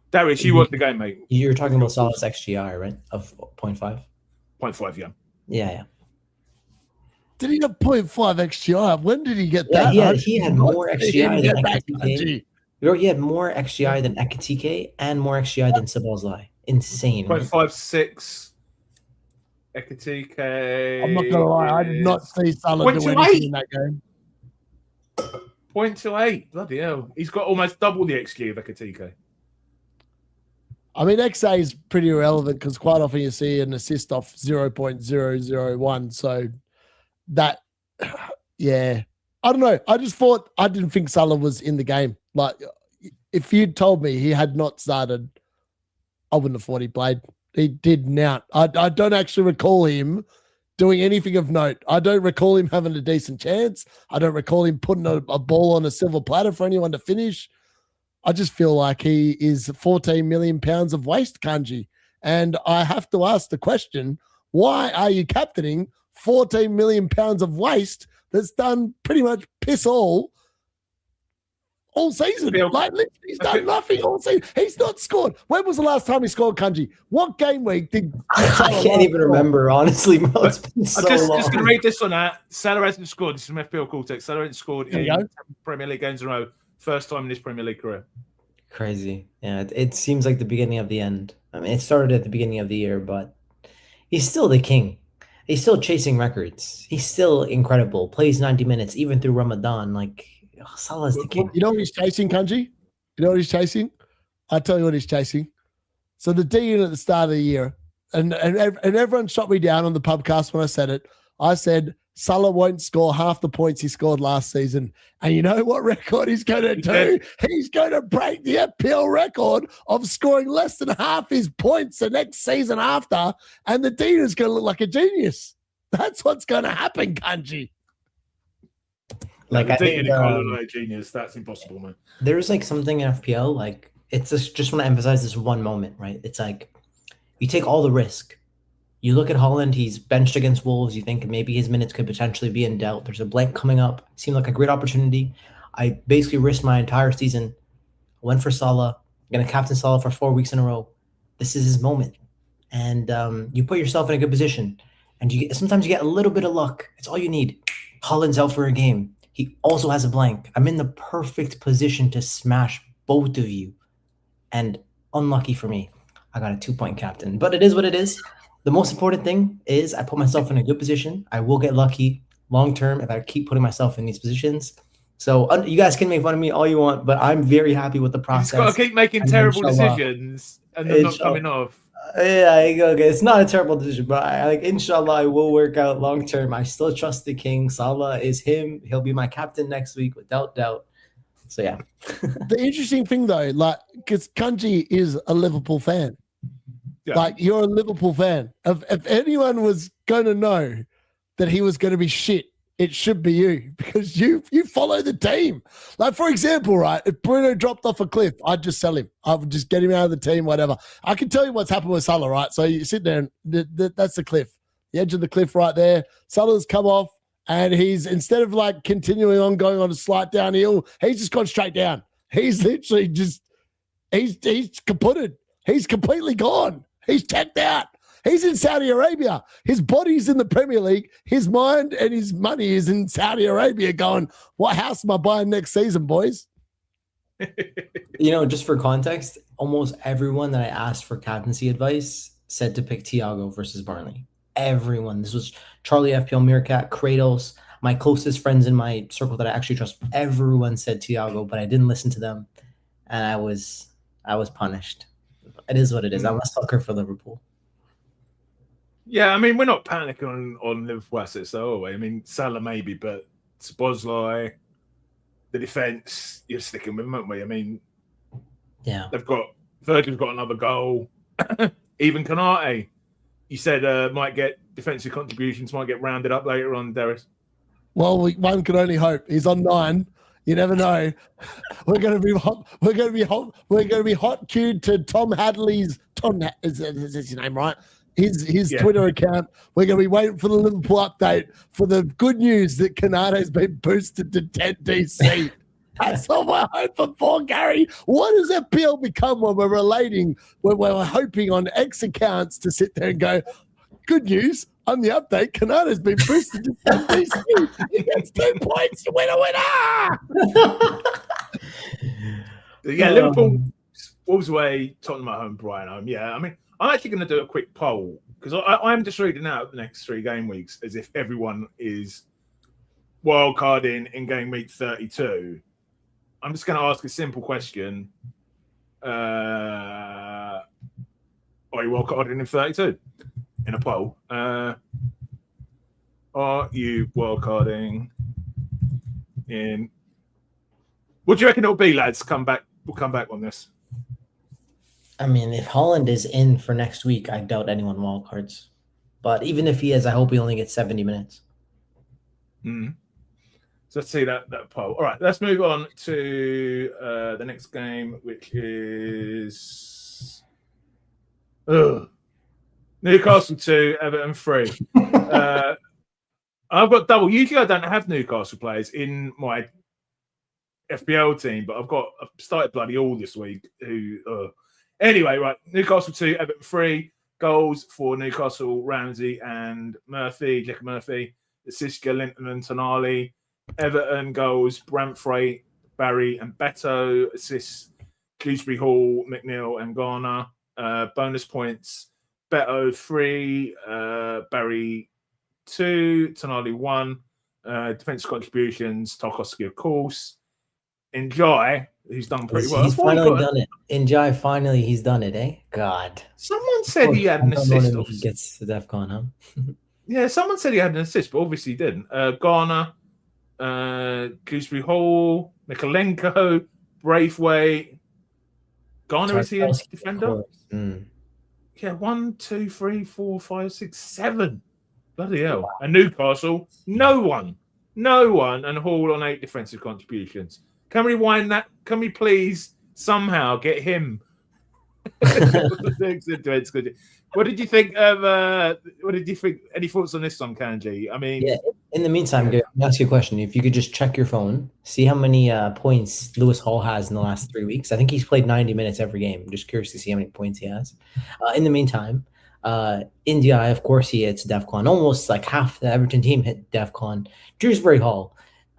Darius, you watched the game, mate. You're talking about Salah's XGI, right? Of 0.5? 0.5, yeah. Yeah. Did he have 0.5 XGI? When did he get that? He had more XGI than Ekitike. He had more XGI than Ekitike and more XGI than Szoboszlai. Insane. 0.56. Ekitike. I'm not going to lie. I did not see Salah do anything in that game. 0.28. Bloody hell. He's got almost double the XG of Ekitike. I mean, XA is pretty irrelevant because quite often you see an assist off 0.001. So that, yeah. I don't know. I didn't think Salah was in the game. If you'd told me he had not started, I wouldn't have thought he played. He did not. I don't actually recall him doing anything of note. I don't recall him having a decent chance. I don't recall him putting a ball on a silver platter for anyone to finish. I just feel like he is 14 million pounds of waste, Kanji. And I have to ask the question, why are you captaining 14 million pounds of waste that's done pretty much piss all season? He's done nothing all season. He's not scored. When was the last time he scored, Kanji? What game week did I can't even remember, honestly, bro. It's been so long. Just going to read this on that. Salah hasn't scored. This is from FPL Cortex. Salah hasn't scored in 10 Premier League games in a row. First time in his Premier League career. Crazy. Yeah, it seems like the beginning of the end. I mean, it started at the beginning of the year, but he's still the king. He's still chasing records. He's still incredible. Plays 90 minutes, even through Ramadan. Salah's the king. You know what he's chasing, Kanji? You know what he's chasing? I'll tell you what he's chasing. So the D-Unit at the start of the year, and everyone shot me down on the PubCast when I said it. I said, Salah won't score half the points he scored last season. And you know what record he's going to do? He's going to break the FPL record of scoring less than half his points the next season after. And the D is going to look like a genius. That's what's going to happen, Kanji. I think a genius. That's impossible, man. There's something in FPL, it's just want to emphasize this one moment, right? It's you take all the risk. You look at Haaland, he's benched against Wolves. You think maybe his minutes could potentially be in doubt. There's a blank coming up. It seemed like a great opportunity. I basically risked my entire season. I went for Salah. I'm going to captain Salah for 4 weeks in a row. This is his moment. And you put yourself in a good position. And sometimes you get a little bit of luck. It's all you need. Haaland's out for a game. He also has a blank. I'm in the perfect position to smash both of you. And unlucky for me, I got a 2-point captain. But it is what it is. the most important thing is I put myself in a good position. I will get lucky long term if I keep putting myself in these positions. So you guys can make fun of me all you want, but I'm very happy with the process. You just got to keep making terrible decisions and then not coming off. Yeah, okay. It's not a terrible decision, but inshallah, I will work out long term. I still trust the king. Salah is him. He'll be my captain next week without doubt. So yeah. The interesting thing though, because Kanji is a Liverpool fan. Yeah. You're a Liverpool fan. If anyone was going to know that he was going to be shit, it should be you, because you follow the team. For example, right, if Bruno dropped off a cliff, I'd just sell him. I would just get him out of the team, whatever. I can tell you what's happened with Salah, right? So you sit there and that's the cliff, the edge of the cliff right there. Salah's come off and he's, instead of continuing on going on a slight downhill, he's just gone straight down. He's literally just, he's kaputted. He's completely gone. He's checked out. He's in Saudi Arabia. His body's in the Premier League. His mind and his money is in Saudi Arabia going, what house am I buying next season, boys? Just for context, almost everyone that I asked for captaincy advice said to pick Thiago versus Burnley. Everyone. This was Charlie, FPL Meerkat, Kratos, my closest friends in my circle that I actually trust. Everyone said Thiago, but I didn't listen to them. And I was punished. It is what it is. I'm a sucker for Liverpool. Yeah, I mean, we're not panicking on Liverpool assets, though, are we? I mean, Salah maybe, but Szoboszlai, the defence, you're sticking with them, aren't we? I mean, yeah, Virgil's got another goal. Even Kanate, you said might get defensive contributions, might get rounded up later on, Darius. Well, one can only hope. He's on 9. You never know. We're going to be hot. We're going to be hot queued to Tom Hadley's. Is his name right? His Twitter account. We're going to be waiting for the Liverpool update for the good news that Canado's been boosted to 10 DC. That's all we're hoping for, Gary. What does FPL become when we're when we're hoping on X accounts to sit there and go, good news, on the update, Canado's been boosted to 10 DC. He gets 2 points to win a winner. Yeah, Liverpool, Wolves away, Tottenham at home, Brighton home. Yeah, I mean, I'm actually going to do a quick poll because I'm just reading out the next 3 game weeks as if everyone is wildcarding in game week 32. I'm just going to ask a simple question. Are you wildcarding in 32? In a poll. Are you wildcarding in... What do you reckon it'll be, lads? We'll come back on this. I mean, if Haaland is in for next week, I doubt anyone wildcards. But even if he is, I hope he only gets 70 minutes. So let's see that poll. All right, let's move on to the next game, which is Newcastle 2, Everton 3. I've got double. Usually I don't have Newcastle players in my FPL team, but I've started bloody all this week. Anyway, right. Newcastle 2, Everton 3. Goals for Newcastle, Ramsey and Murphy, Jack Murphy. Siska, Linton and Tonali. Everton goals, Brentford, Barry and Beto. Assists, Dewsbury Hall, McNeil and Garner. Bonus points, Beto 3, Barry 2, Tonali 1. Defensive contributions, Tarkowski, of course. Enjoy, who's done pretty well. He's finally done it. Enjoy, finally, he's done it, eh? God. Someone said he had an assist. He gets the DEFCON, huh? Yeah, someone said he had an assist, but obviously he didn't. Garner, Gooseberry Hall, Mikolenko, Braithwaite. Garner, is he a defender? Yeah, 1, 2, 3, 4, 5, 6, 7. Bloody hell. Wow. And Newcastle, no one. And Hall on 8 defensive contributions. Can we rewind that? Can we please somehow get him? What did you think of? What did you think? Any thoughts on this one, Kanji? I mean, yeah. In the meantime, let me ask you a question. If you could just check your phone, see how many points Lewis Hall has in the last 3 weeks. I think he's played 90 minutes every game. I'm just curious to see how many points he has. In the meantime, India, of course, he hits DEFCON. Almost like half the Everton team hit DEFCON. Dewsbury Hall.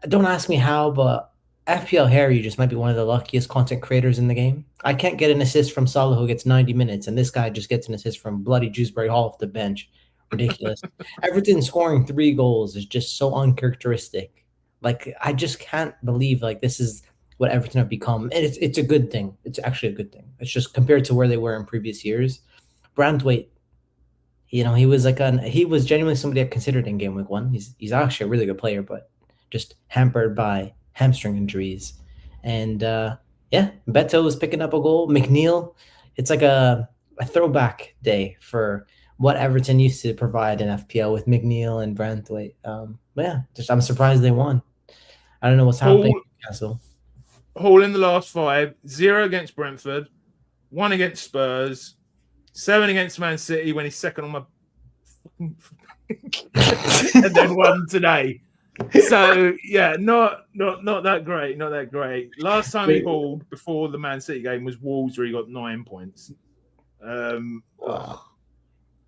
Don't ask me how, but FPL Harry just might be one of the luckiest content creators in the game. I can't get an assist from Salah who gets 90 minutes, and this guy just gets an assist from bloody Dewsbury Hall off the bench. Ridiculous. Everton scoring 3 goals is just so uncharacteristic. Like, I just can't believe like this is what Everton have become. And it's a good thing. It's actually a good thing. It's just compared to where they were in previous years. Brandwaite, he was he was genuinely somebody I considered in game week 1. He's actually a really good player, but just hampered by hamstring injuries. And Beto was picking up a goal. McNeil, it's like a throwback day for what Everton used to provide in FPL with McNeil and Brandwaite. I'm surprised they won. I don't know what's happening in Newcastle. Hall in the last 5, 0 against Brentford, 1 against Spurs, 7 against Man City when he's second on my and then 1 today. So yeah, not that great, not that great. Last time he hauled before the Man City game was Wolves, where he got 9 points. Wow.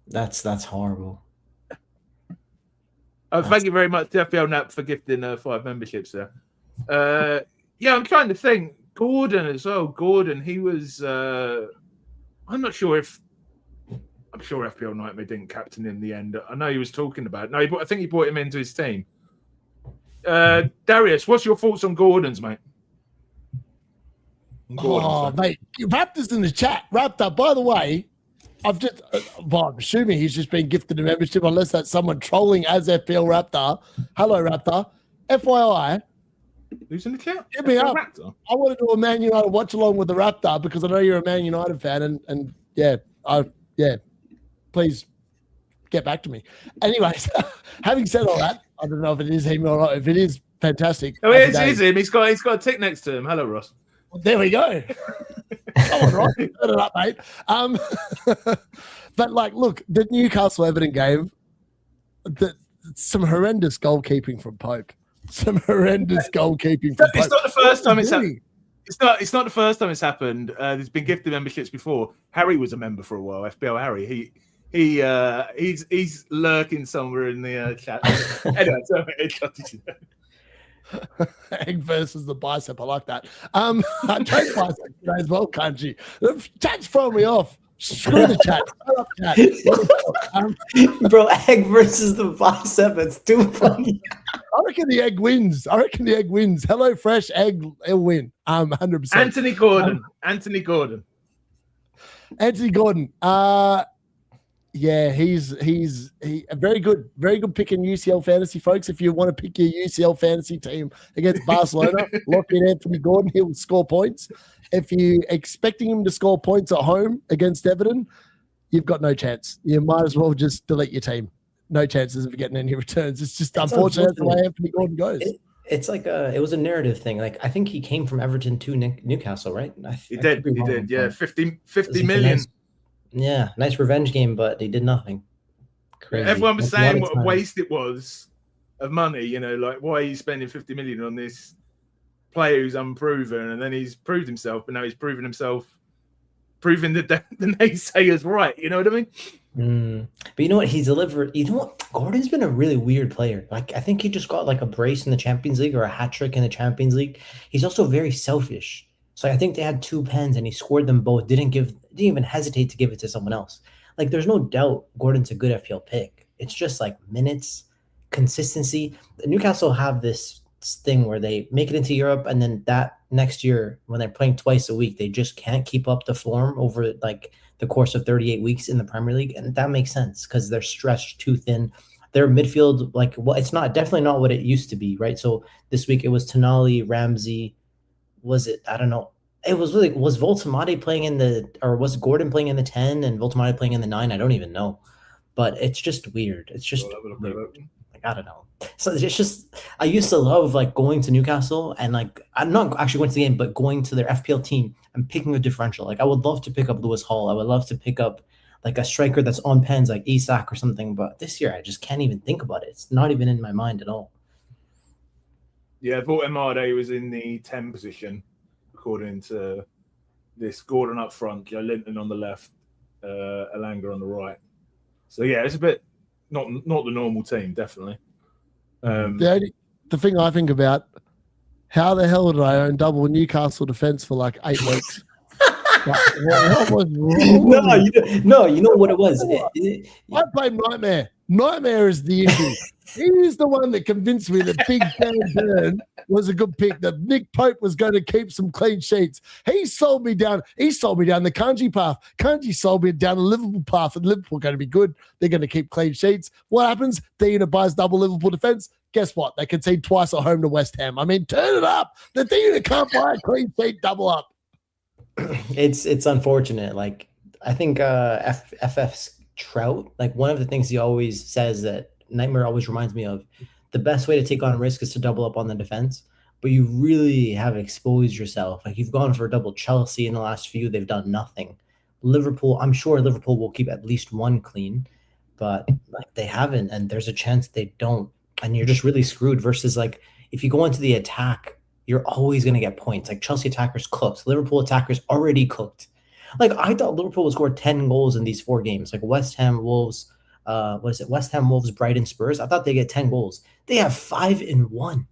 That's horrible. Thank you very much to FPL Nap for gifting 5 memberships there. I'm trying to think. Gordon as well. Gordon, he was. I'm not sure if. I'm sure FPL Nightmare didn't captain in the end. I know he was talking about it. No, I think he brought him into his team. Darius, what's your thoughts on Gordon's, mate? Mate, Raptor's in the chat. Raptor, by the way, I'm assuming he's just been gifted a membership, unless that's someone trolling as FPL Raptor. Hello, Raptor. FYI. Who's in the chat? Hit me up. Raptor? I want to do a Man United watch along with the Raptor because I know you're a Man United fan, and please get back to me. Anyways, having said all that, I don't know if it is him or not. If it is, fantastic. Oh, it is him. He's got a tick next to him. Hello, Ross. Well, there we go. Come on, Ross. Turn it up, mate. But look, the Newcastle Everton game, some horrendous goalkeeping from Pope. Some horrendous goalkeeping from Pope. It's not the first time it's happened. It's not the first time it's happened. There's been gifted memberships before. Harry was a member for a while. FPL Harry. He's lurking somewhere in the chat. Anyway, Egg versus the bicep. I like that. Trade bicep today as well, Kanji. The chat's throwing me off. Screw the chat. Bro, egg versus the bicep. It's too funny. I reckon the egg wins. Hello, Fresh Egg. It'll win. 100%. Anthony Gordon. He's a very good pick in UCL fantasy, folks. If you want to pick your UCL fantasy team against Barcelona, lock in Anthony Gordon. He will score points. If you're expecting him to score points at home against Everton, you've got no chance. You might as well just delete your team. No chances of getting any returns. It's just unfortunate that's the way Anthony Gordon goes. It's like it was a narrative thing. Like, I think he came from Everton to Newcastle, right? He did. Yeah, 50 million. Nice revenge game, but he did nothing. Crazy. Everyone was saying what a waste it was of money. Why are you spending 50 million on this player who's unproven? And then he's proved himself, but now he's proving the naysayers right. You know what I mean? But you know what? He's delivered. You know what? Gordon's been a really weird player. Like, I think he just got like a brace in the Champions League or a hat trick in the Champions League. He's also very selfish. So I think they had 2 pens and he scored them both. Didn't even hesitate to give it to someone else. Like, there's no doubt Gordon's a good FPL pick. It's just like minutes, consistency. Newcastle have this thing where they make it into Europe, and then that next year when they're playing twice a week, they just can't keep up the form over like the course of 38 weeks in the Premier League. And that makes sense because they're stretched too thin. Their midfield, it's definitely not what it used to be, right? So this week it was Tonali, Ramsey. Was it? I don't know. It was Voltamati playing was Gordon playing in the 10 and Voltamati playing in the 9? I don't even know. But it's just weird. It's just weird. I don't know. So it's just, I used to love going to Newcastle and I'm not actually going to the game, but going to their FPL team and picking a differential. I would love to pick up Lewis Hall. I would love to pick up a striker that's on pens like Isak or something. But this year I just can't even think about it. It's not even in my mind at all. Yeah, I thought Amade was in the 10 position, according to this. Gordon up front, Linton on the left, Elanga on the right. So yeah, it's a bit not the normal team, definitely. The thing I think about How the hell did I own double Newcastle defense for like 8 weeks? What was wrong? No, you know what it was. I played Nightmare. Nightmare is the issue. He's the one that convinced me that Big Dan Burn was a good pick, that Nick Pope was going to keep some clean sheets. He sold me down the Kanji path. Kanji sold me down the Liverpool path, and Liverpool are going to be good. They're going to keep clean sheets. What happens? D-Unit buys double Liverpool defense. Guess what? They concede twice at home to West Ham. I mean, turn it up. The D-Unit can't buy a clean sheet double up. It's unfortunate. Like, I think FF's Trout, like, one of the things he always says that Nightmare always reminds me of, the best way to take on risk is to double up on the defense, but you really have exposed yourself. Like, you've gone for a double Chelsea in the last few. They've done nothing. Liverpool, I'm sure Liverpool will keep at least one clean, but like, they haven't, and there's a chance they don't, and you're just really screwed. Versus, like, if you go into the attack, you're always going to get points. Like, Chelsea attackers cooked. Liverpool attackers already cooked. Like, I thought Liverpool would score 10 goals in these 4 games. Like, West Ham, Wolves, West Ham, Wolves, Brighton, Spurs. I thought they get 10 goals. They have 5 in 1.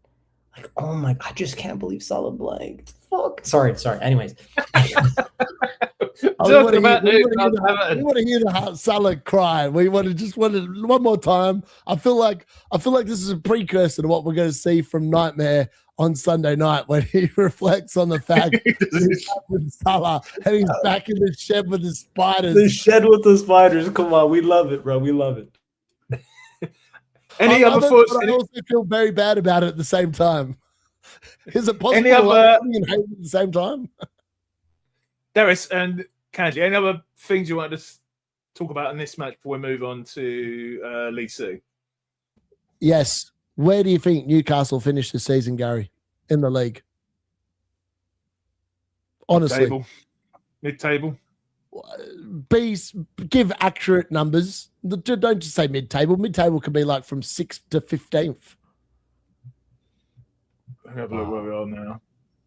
Like, oh my, I just can't believe Salah blanked. Fuck. Sorry. Anyways. We want to hear the Salah cry. We want to one more time. I feel like this is a precursor to what we're going to see from Nightmare on Sunday night when he reflects on the fact he's back with Salah and he's back in the shed with the spiders. The shed with the spiders. Come on, we love it, bro. We love it. Any other thoughts? I also feel very bad about it at the same time. Is it possible any other and hate at the same time? Darius and Kanji, any other things you want to talk about in this match before we move on to League C? Yes. Where do you think Newcastle finished the season, Gary, in the league? Honestly. Mid-table. Give accurate numbers. Don't just say mid-table. Mid-table could be like from 6th to 15th. Let me have a look where we are now.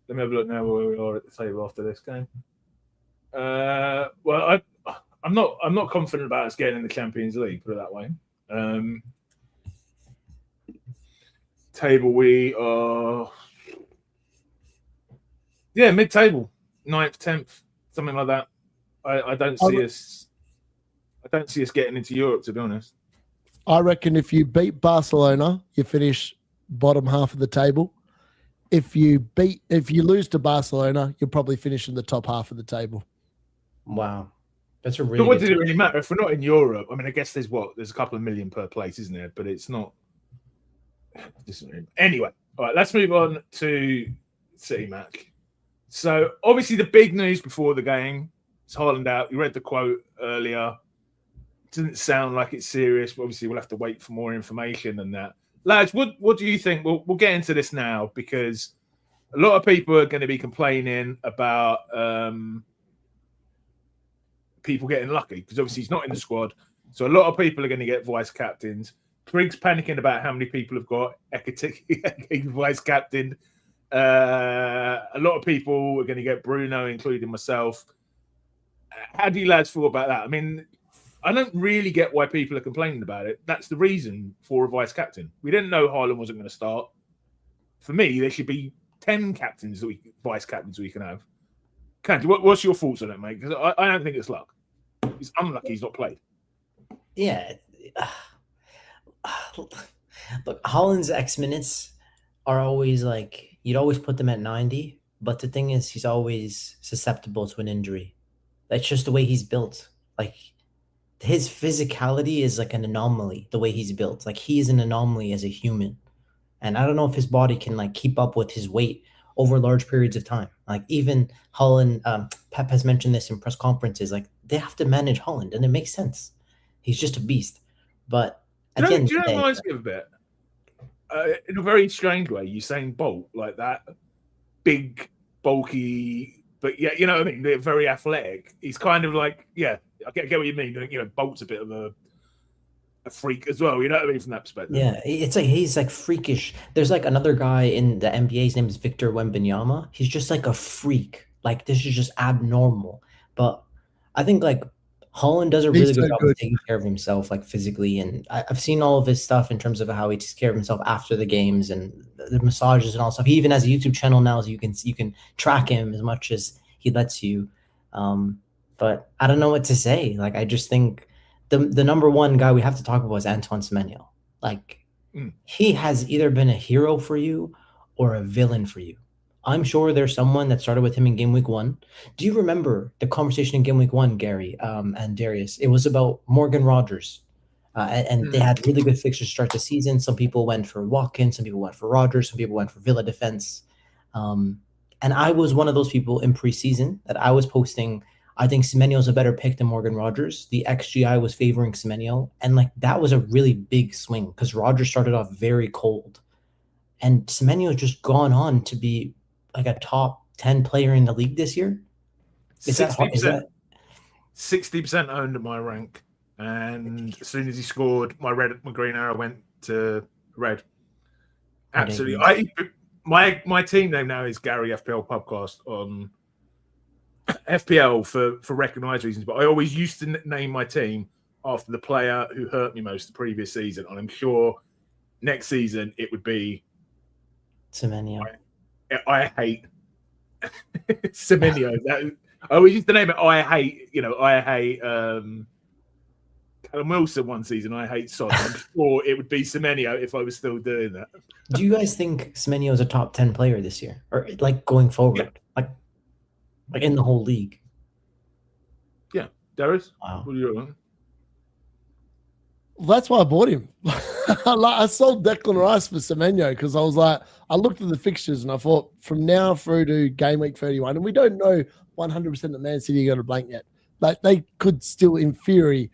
Let me have a look now where we are at the table after this game. Well, I'm not confident about us getting in the Champions League, put it that way. Table, we are mid-table, 9th, 10th, something like that. I don't see us getting into Europe, to be honest. I reckon if you beat Barcelona, you finish bottom half of the table. If you lose to Barcelona, you'll probably finish in the top half of the table. Wow. That's a really But what does it really matter if we're not in Europe? I mean, I guess there's a couple of million per place, isn't there? But it's not. Anyway, all right, let's move on to City Mac. So obviously the big news before the game is Haaland out. You read the quote earlier. Doesn't sound like it's serious, but obviously we'll have to wait for more information than that. Lads, what do you think? We'll get into this now because a lot of people are going to be complaining about people getting lucky because obviously he's not in the squad. So a lot of people are going to get vice captains. Trig's panicking about how many people have got Ekatike vice captain. A lot of people are going to get Bruno, including myself. How do you lads feel about that? I mean, I don't really get why people are complaining about it. That's the reason for a vice captain. We didn't know Haaland wasn't going to start. For me, there should be 10 captains vice captains we can have. Kanji, what's your thoughts on it, mate? Because I don't think it's luck. It's unlucky he's not played. Yeah. Look, Haaland's X minutes are always like, you'd always put them at 90, but the thing is, he's always susceptible to an injury. That's just the way he's built. Like, his physicality is like an anomaly, the way he's built. Like, he is an anomaly as a human. And I don't know if his body can like keep up with his weight over large periods of time. Like, even Haaland, Pep has mentioned this in press conferences, like, they have to manage Haaland, and it makes sense. He's just a beast. But do you know what reminds me of a bit? In a very strange way, Usain Bolt, like that big, bulky, but yeah, you know what I mean? They're very athletic. He's kind of like, yeah, I get what you mean. You know, Bolt's a bit of a freak as well, you know what I mean, from that perspective. Yeah, it's like he's like freakish. There's like another guy in the NBA, his name is Victor Wembanyama. He's just like a freak. Like, this is just abnormal. But I think like Haaland does a really good job of taking care of himself, like physically, and I've seen all of his stuff in terms of how he takes care of himself after the games, and the massages and all stuff. He even has a YouTube channel now, so you can track him as much as he lets you. But I don't know what to say. Like, I just think the number one guy we have to talk about is Antoine Semenyo. Like, he has either been a hero for you or a villain for you. I'm sure there's someone that started with him in game week 1. Do you remember the conversation in game week 1, Gary and Darius? It was about Morgan Rogers. And they had really good fixtures to start the season. Some people went for Watkins, some people went for Rogers, some people went for Villa defense. And I was one of those people in preseason that I was posting, I think Semenyo's a better pick than Morgan Rogers. The XGI was favoring Semenyo. And like, that was a really big swing because Rogers started off very cold. And Semenyo's just gone on to be like a top 10 player in the league this year. 60% owned at my rank. And as soon as he scored, my green arrow went to red. Absolutely. My team name now is Gary FPL PubCast on FPL for recognised reasons. But I always used to name my team after the player who hurt me most the previous season. And I'm sure next season it would be Semenyo. I hate Semenyo. I always used to name it I hate Callum Wilson one season. I hate Son. I'm sure it would be Semenyo if I was still doing that. Do you guys think Semenyo is a top 10 player this year? Or like going forward? Yeah. Like in the whole league? Yeah. Darius? Wow. What are you doing? That's why I bought him. I sold Declan Rice for Semenyo because I was like, I looked at the fixtures and I thought from now through to game week 31, and we don't know 100% that Man City are going to blank yet. Like, they could still, in theory,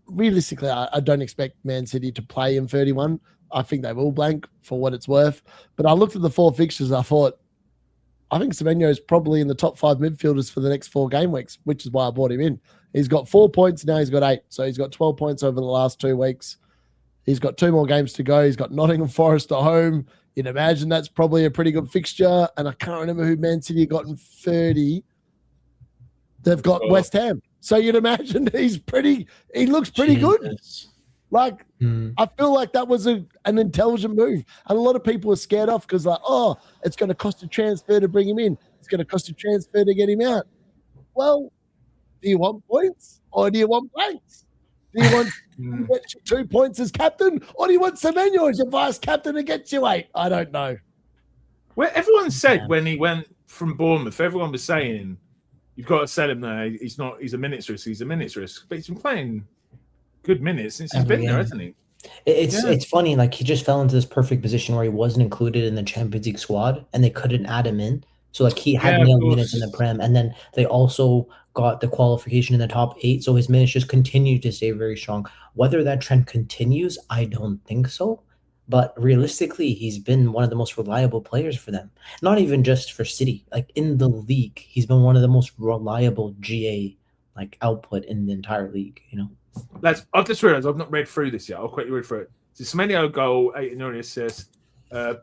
realistically, I don't expect Man City to play in 31. I think they will blank for what it's worth. But I looked at the 4 fixtures. I thought, I think Semenyo is probably in the top 5 midfielders for the next 4 game weeks, which is why I bought him in. He's got 4 points. Now he's got 8. So he's got 12 points over the last 2 weeks. He's got 2 more games to go. He's got Nottingham Forest at home. You'd imagine that's probably a pretty good fixture. And I can't remember who Man City got in 30. They've got West Ham. So you'd imagine he looks pretty good. Like, I feel like that was an intelligent move. And a lot of people are scared off because like, oh, it's going to cost a transfer to bring him in. It's going to cost a transfer to get him out. Well, do you want points or do you want blanks? Do you want to get you 2 points as captain or do you want Semenyo as your vice captain to get you 8? I don't know. Well, everyone said when he went from Bournemouth, everyone was saying, you've got to sell him there. He's a minutes risk. He's a minutes risk. But he's been playing good minutes since he's been there, hasn't he? It's funny. Like, he just fell into this perfect position where he wasn't included in the Champions League squad and they couldn't add him in. So like, he had no minutes in the Prem, and then they also got the qualification in the top 8. So his minutes just continued to stay very strong. Whether that trend continues, I don't think so. But realistically, he's been one of the most reliable players for them. Not even just for City. Like, in the league, he's been one of the most reliable GA output in the entire league, you know? I've just realised I've not read through this yet. I'll quickly read through it. So Semenyo goal, 8 Nuri assist,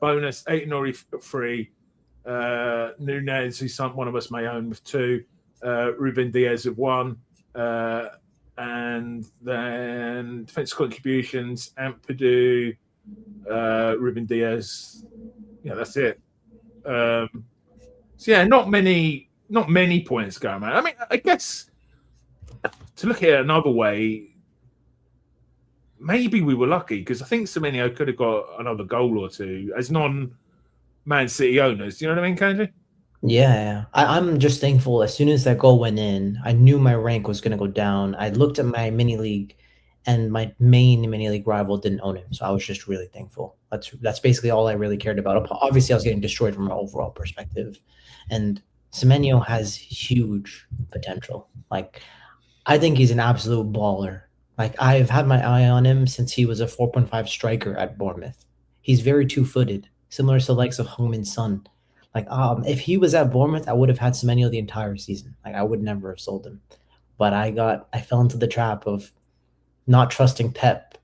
bonus, 8 Nuri free, Nunez, who's one of us may own, with 2, Ruben Diaz with 1, and then defensive contributions, Ampadu, Ruben Diaz. Yeah, that's it. So yeah, not many points going, man. I mean, I guess to look at it another way, maybe we were lucky because I think Semenyo could have got another goal or 2 as non-Man City owners. Do you know what I mean, Kanji? Yeah. I'm just thankful. As soon as that goal went in, I knew my rank was going to go down. I looked at my mini league, and my main mini league rival didn't own him, so I was just really thankful. That's basically all I really cared about. Obviously, I was getting destroyed from an overall perspective, and Semenyo has huge potential. Like, I think he's an absolute baller. Like, I've had my eye on him since he was a 4.5 striker at Bournemouth. He's very 2-footed, similar to the likes of Heung-min Son. Like, if he was at Bournemouth, I would have had Semenyo the entire season. Like, I would never have sold him. But I fell into the trap of not trusting Pep,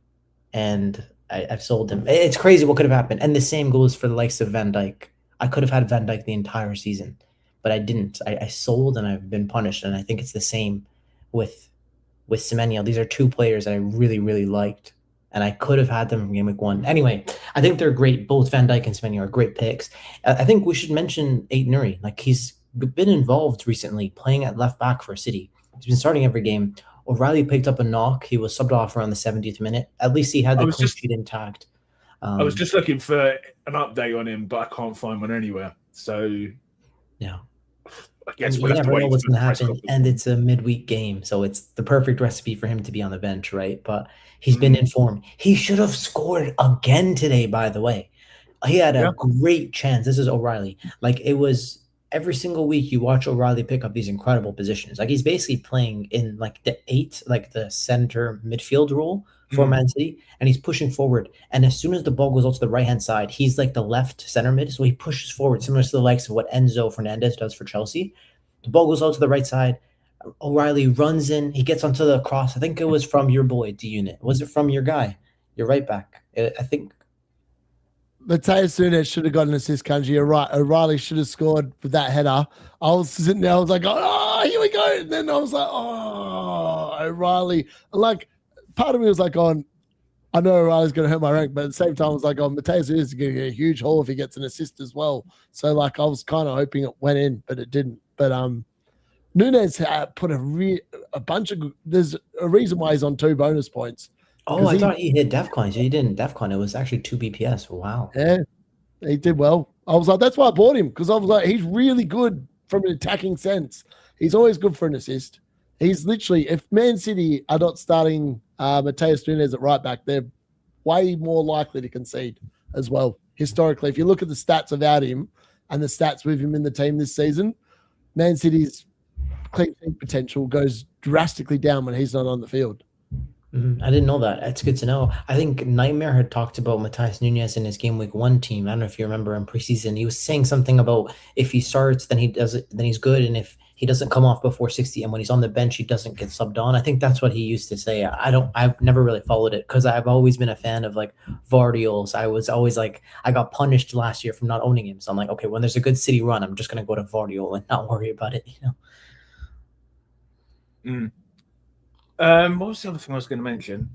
and I've sold him. It's crazy what could have happened. And the same goes for the likes of Van Dijk. I could have had Van Dijk the entire season, but I didn't. I sold, and I've been punished. And I think it's the same with Semenyo. These are 2 players that I really, really liked. and I could have had them from game week 1. Anyway, I think they're great. Both Van Dijk and Semenyo are great picks. I think we should mention Aït-Nouri. Like, he's been involved recently playing at left back for City. He's been starting every game. O'Reilly picked up a knock. He was subbed off around the 70th minute. At least he had the clean sheet intact. I was just looking for an update on him, but I can't find one anywhere. So, yeah. I guess you we'll have to never wait know what's for going to the press happen, conference. and it's a midweek game, so it's the perfect recipe for him to be on the bench, right? But he's been in form. He should have scored again today, by the way. He had a great chance. This is O'Reilly. Like, it was every single week you watch O'Reilly pick up these incredible positions. Like, he's basically playing in like the 8, like the center midfield role for Man City, and he's pushing forward. And as soon as the ball goes out to the right-hand side, he's like the left center mid, so he pushes forward, similar to the likes of what Enzo Fernandez does for Chelsea. The ball goes out to the right side. O'Reilly runs in. He gets onto the cross. I think it was from your boy, D-Unit. Was it from your guy? Your right back. I think. Matheus Nunes should have got an assist, Kanji. You're right. O'Reilly should have scored with that header. I was sitting there. I was like, oh, here we go. And then I was like, oh, O'Reilly. Like, part of me was like, I know O'Reilly's going to hurt my rank, but at the same time, I was like, Matheus Nunes is going to get a huge haul if he gets an assist as well. So, like, I was kind of hoping it went in, but it didn't. But Nunes put a bunch of – there's a reason why he's on 2 bonus points. Oh, I thought he hit DEFCON. So he didn't DEFCON. It was actually 2 BPS. Wow. Yeah, he did well. I was like, that's why I bought him, because I was like, he's really good from an attacking sense. He's always good for an assist. He's literally – if Man City are not starting Matheus Nunes at right back, they're way more likely to concede as well. Historically, if you look at the stats about him and the stats with him in the team this season, Man City's clean sheet potential goes drastically down when he's not on the field. I didn't know that. It's good to know. I think Nightmare had talked about Matheus Nunes in his game week 1 team. I don't know if you remember in preseason. He was saying something about if he starts, then he does it, then he's good, and if he doesn't come off before 60, and when he's on the bench, he doesn't get subbed on. I think that's what he used to say. I've never really followed it because I've always been a fan of like Vardiol's. I was always like, I got punished last year from not owning him. So I'm like, okay, when there's a good City run, I'm just gonna go to Vardiol and not worry about it, What was the other thing I was going to mention?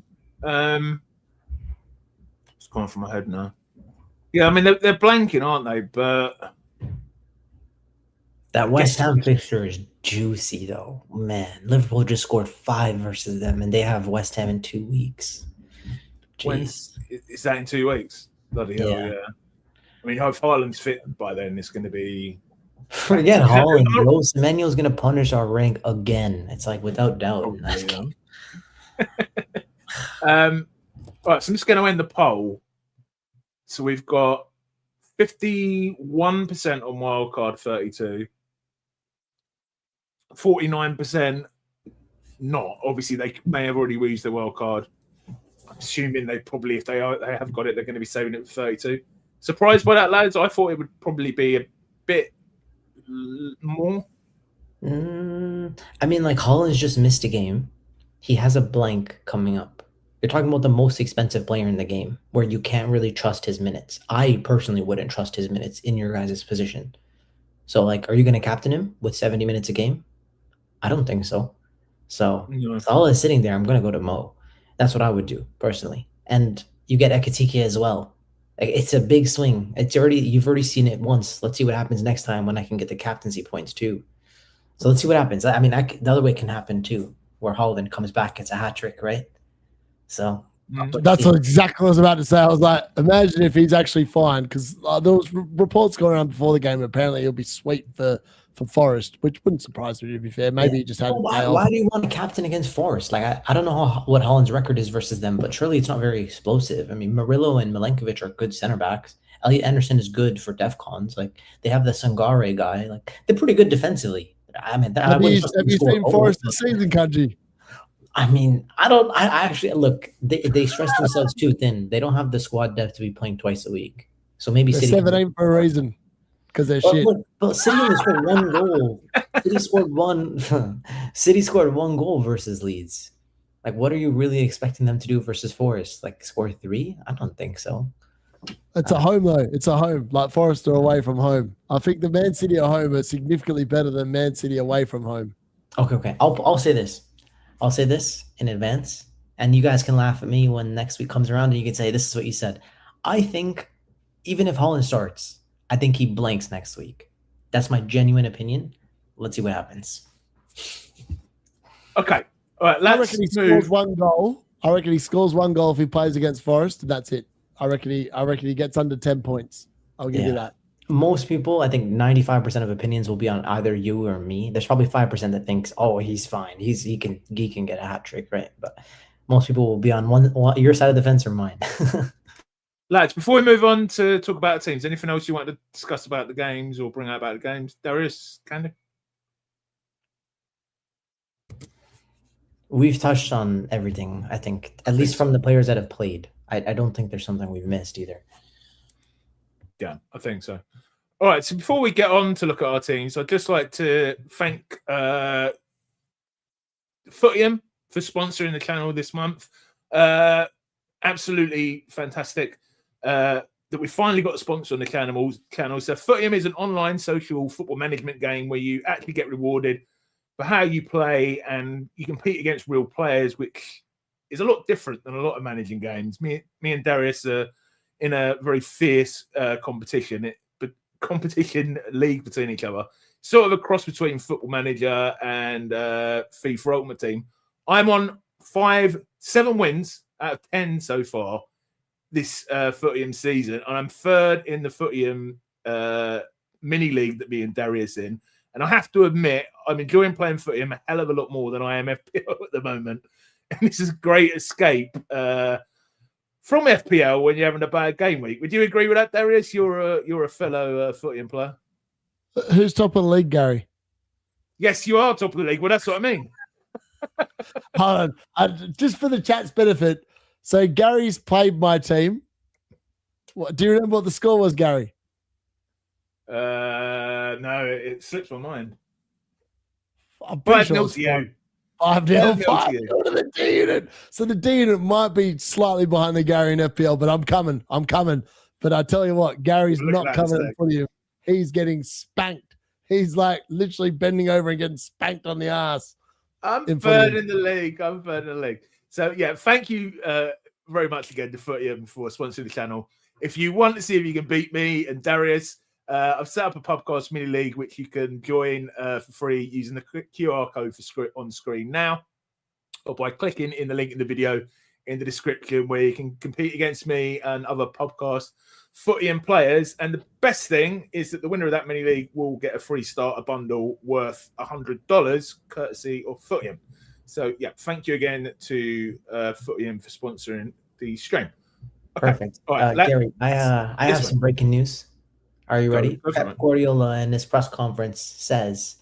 It's gone from my head now. Yeah, I mean, they're blanking, aren't they? But that West Ham fixture is juicy, though. Man, Liverpool just scored 5 versus them, and they have West Ham in 2 weeks. Is that in 2 weeks? Bloody hell, yeah. I mean, if Haaland's fit by then, it's going to be... Forget Haaland, bro. Semenyo's going to punish our rank again. It's like, without doubt. All right, so I'm just going to end the poll. So we've got 51% on wildcard 32, 49% not. Obviously, they may have already used their wildcard. I'm assuming they probably, if they have got it, they're going to be saving it for 32. Surprised by that, lads? I thought it would probably be a bit more. I mean, like, Haaland's just missed a game. He has a blank coming up. You're talking about the most expensive player in the game where you can't really trust his minutes. I personally wouldn't trust his minutes in your guys' position. So, like, are you going to captain him with 70 minutes a game? I don't think so. So, Salah is sitting there. I'm going to go to Mo. That's what I would do, personally. And you get Ekitike as well. Like, it's a big swing. You've already seen it once. Let's see what happens next time when I can get the captaincy points, too. So, let's see what happens. I mean, the other way can happen, too, where Haaland comes back, gets a hat trick, right? So that's exactly what I was about to say. I was like, imagine if he's actually fine, because there was reports going around before the game. Apparently, he'll be sweet for Forest, which wouldn't surprise me, to be fair. Maybe he just had. Why do you want to captain against Forest? Like, I don't know what Haaland's record is versus them, but surely it's not very explosive. I mean, Murillo and Milenkovic are good center backs. Elliot Anderson is good for DEFCONs. Like, they have the Sangare guy. Like, they're pretty good defensively. I mean, have you seen Forest this season, Kanji? I mean, I actually look. They stress themselves too thin. They don't have the squad depth to be playing twice a week. So maybe they're City 7-8 for a reason, because they're shit. But City only scored 1 goal. City scored one. City scored 1 goal versus Leeds. Like, what are you really expecting them to do versus Forest? Like, score 3? I don't think so. It's a home though. It's a home. Like, Forest are away from home. I think the Man City at home are significantly better than Man City away from home. Okay. I'll say this. I'll say this in advance, and you guys can laugh at me when next week comes around and you can say, this is what you said. I think even if Haaland starts, I think he blanks next week. That's my genuine opinion. Let's see what happens. Okay. All right, I reckon he scores one goal. I reckon he scores one goal if he plays against Forest, and that's it. I reckon he gets under 10 points. I'll give you that. Most people, I think 95% of opinions will be on either you or me. There's probably 5% that thinks, oh, he's fine. He can get a hat trick, right? But most people will be on your side of the fence or mine. Lads, before we move on to talk about the teams, anything else you want to discuss about the games or bring out about the games? Darius, Candy? We've touched on everything, I think, at least from the players that have played. I don't think there's something we've missed either. Yeah, I think so. All right, so before we get on to look at our teams, I'd just like to thank Footium for sponsoring the channel this month. Absolutely fantastic that we finally got a sponsor on the channel. So Footium is an online social football management game where you actually get rewarded for how you play, and you compete against real players, which is a lot different than a lot of managing games. Me and Darius are in a very fierce competition league between each other. Sort of a cross between Football Manager and FIFA Ultimate Team. I'm on 7 wins out of 10 so far this Footium season, and I'm third in the Footium mini league that me and Darius in. And I have to admit, I'm enjoying playing Footium a hell of a lot more than I am FPL at the moment. And this is a great escape from FPL when you're having a bad game week. Would you agree with that, Darius? You're a fellow Footium player. Who's top of the league, Gary? Yes, you are top of the league. Well, that's what I mean. Hold on. Just for the chat's benefit, so Gary's played my team. Do you remember what the score was, Gary? No, it slips my mind. I'm pretty sure to you. 5-0 to the D-Unit. So the D-Unit might be slightly behind the Gary in FPL, but I'm coming. But I tell you what, Gary's not coming in front of you. He's getting spanked. He's like literally bending over and getting spanked on the ass. I'm third in the league. So yeah, thank you very much again to Footium for sponsoring the channel. If you want to see if you can beat me and Darius, I've set up a PubCast mini league which you can join for free using the QR code on screen now, or by clicking in the link in the video in the description, where you can compete against me and other PubCast Footium players. And the best thing is that the winner of that mini league will get a free starter bundle worth $100, courtesy of Footium. So yeah, thank you again to Footium for sponsoring the stream. Okay. Perfect. All right, Gary, I have some breaking news. Are you ready? Pep Guardiola in his press conference says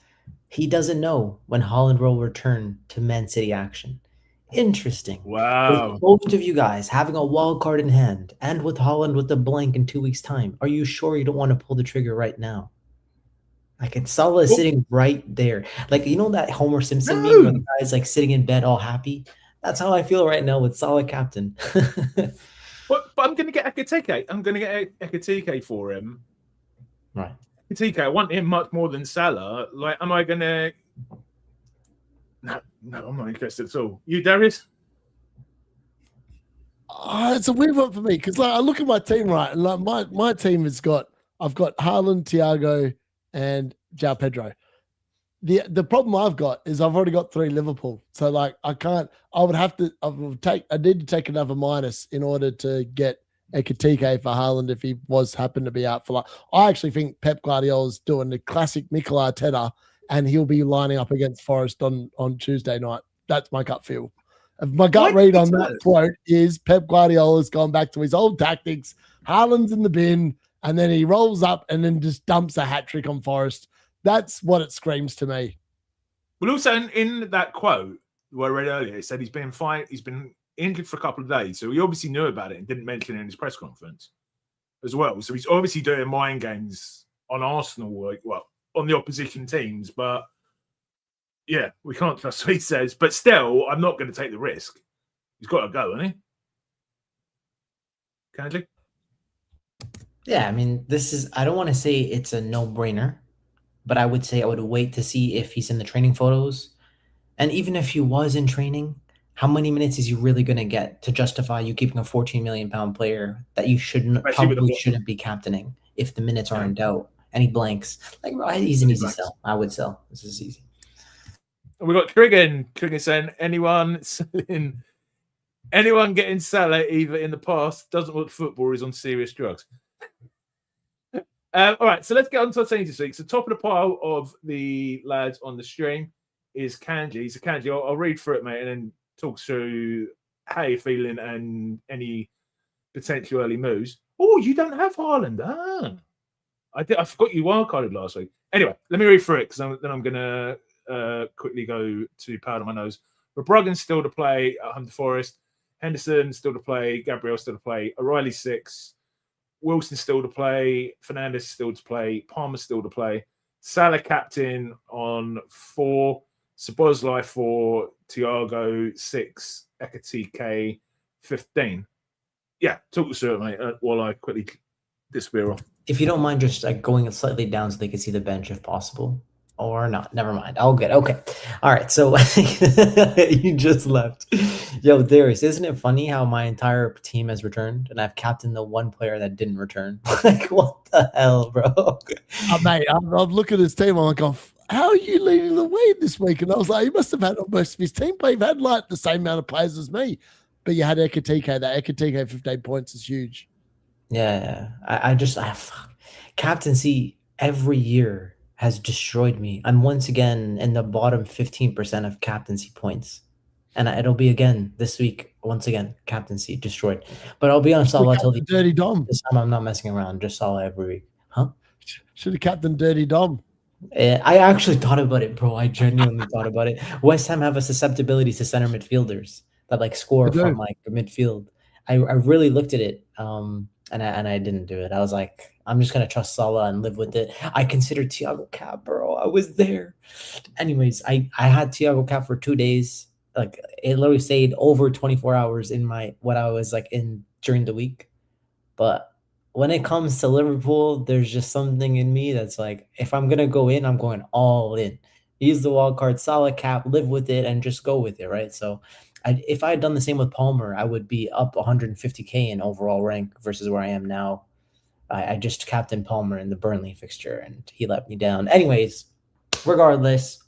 he doesn't know when Haaland will return to Man City action. Interesting. Wow. With both of you guys having a wild card in hand, and with Haaland with the blank in 2 weeks' time, are you sure you don't want to pull the trigger right now? Like, Salah is sitting right there. Like, you know that Homer Simpson meme where the guy's like sitting in bed all happy? That's how I feel right now with Salah captain. But I'm going to get Ekitike. I'm going to get Ekitike for him. Right. Ekitike, I want him much more than Salah. Like, am I going to... No, I'm not interested at all. You, Darius? It's a weird one for me because like I look at my team, right, and like my team I've got Haaland, Thiago, and João Pedro. The problem I've got is I've already got 3 Liverpool, so like I need to take another minus in order to get Ekitike for Haaland if he happened to be out for like. I actually think Pep Guardiola's doing the classic Mikel Arteta, and he'll be lining up against Forest on Tuesday night. That's my gut feel. My gut read on that quote is Pep Guardiola's gone back to his old tactics. Haaland's in the bin, and then he rolls up and then just dumps a hat trick on Forest. That's what it screams to me. Well, also in that quote who I read earlier, it said he's been fine. He's been injured for a couple of days, so he obviously knew about it and didn't mention it in his press conference as well. So he's obviously doing mind games on Arsenal, well, on the opposition teams. But yeah, we can't trust what he says. But still, I'm not going to take the risk. He's got to go, hasn't he? Kanji? Yeah, I mean, I don't want to say it's a no-brainer, but I would say I would wait to see if he's in the training photos. And even if he was in training, how many minutes is he really going to get to justify you keeping a 14 million pound player that you probably shouldn't be captaining if the minutes are in doubt and he blanks? Like, he's an easy sell. I would sell. This is easy. We got Trig saying anyone getting Salah either in the past doesn't watch football or is on serious drugs. All right, so let's get on to our team this week. So top of the pile of the lads on the stream is Kanji. So Kanji, I'll read through it, mate, and then talk through how you're feeling and any potential early moves. Oh, you don't have Haaland. I forgot you wildcarded last week. Anyway, let me read through it because then I'm going to quickly go to powder my nose. But Bruggen's still to play at Hunter Forest. Henderson still to play. Gabriel still to play. O'Reilly 6. Wilson still to play. Fernandes still to play. Palmer still to play. Salah captain on 4. Szoboszlai 4. Thiago 6. Ekatike 15. Yeah, talk us through it, mate, while I quickly disappear off. If you don't mind just going slightly down so they can see the bench if possible. Or not. Never mind. All good. Okay. All right. So you just left. Yo, Darius, isn't it funny how my entire team has returned and I've captained the one player that didn't return? Like, what the hell, bro? Mate, I'm looking at his team. I'm like, how are you leading the way this week? And I was like, he must have had most of his team play. You've had like the same amount of players as me. But you had Ekatike. That Ekatike 15 points is huge. Yeah. I captaincy every year has destroyed me. I'm once again in the bottom 15% of captaincy points. And it'll be again this week, once again, captaincy destroyed. But I'll be honest, Salah till the Dirty Dom. This time I'm not messing around, just Salah every week. Huh? Should have captained Dirty Dom. I actually thought about it, bro. I genuinely thought about it. West Ham have a susceptibility to center midfielders that like score from like midfield. I really looked at it. And I didn't do it. I was like, I'm just gonna trust Salah and live with it. I considered Thiago Cap, bro. I was there. Anyways, I had Thiago Cap for 2 days. Like it literally stayed over 24 hours in what I was like in during the week. But when it comes to Liverpool, there's just something in me that's like, if I'm gonna go in, I'm going all in. Use the wild card, Salah Cap, live with it, and just go with it, right? So if I had done the same with Palmer, I would be up 150k in overall rank versus where I am now. I just captained Palmer in the Burnley fixture, and he let me down. Anyways, regardless,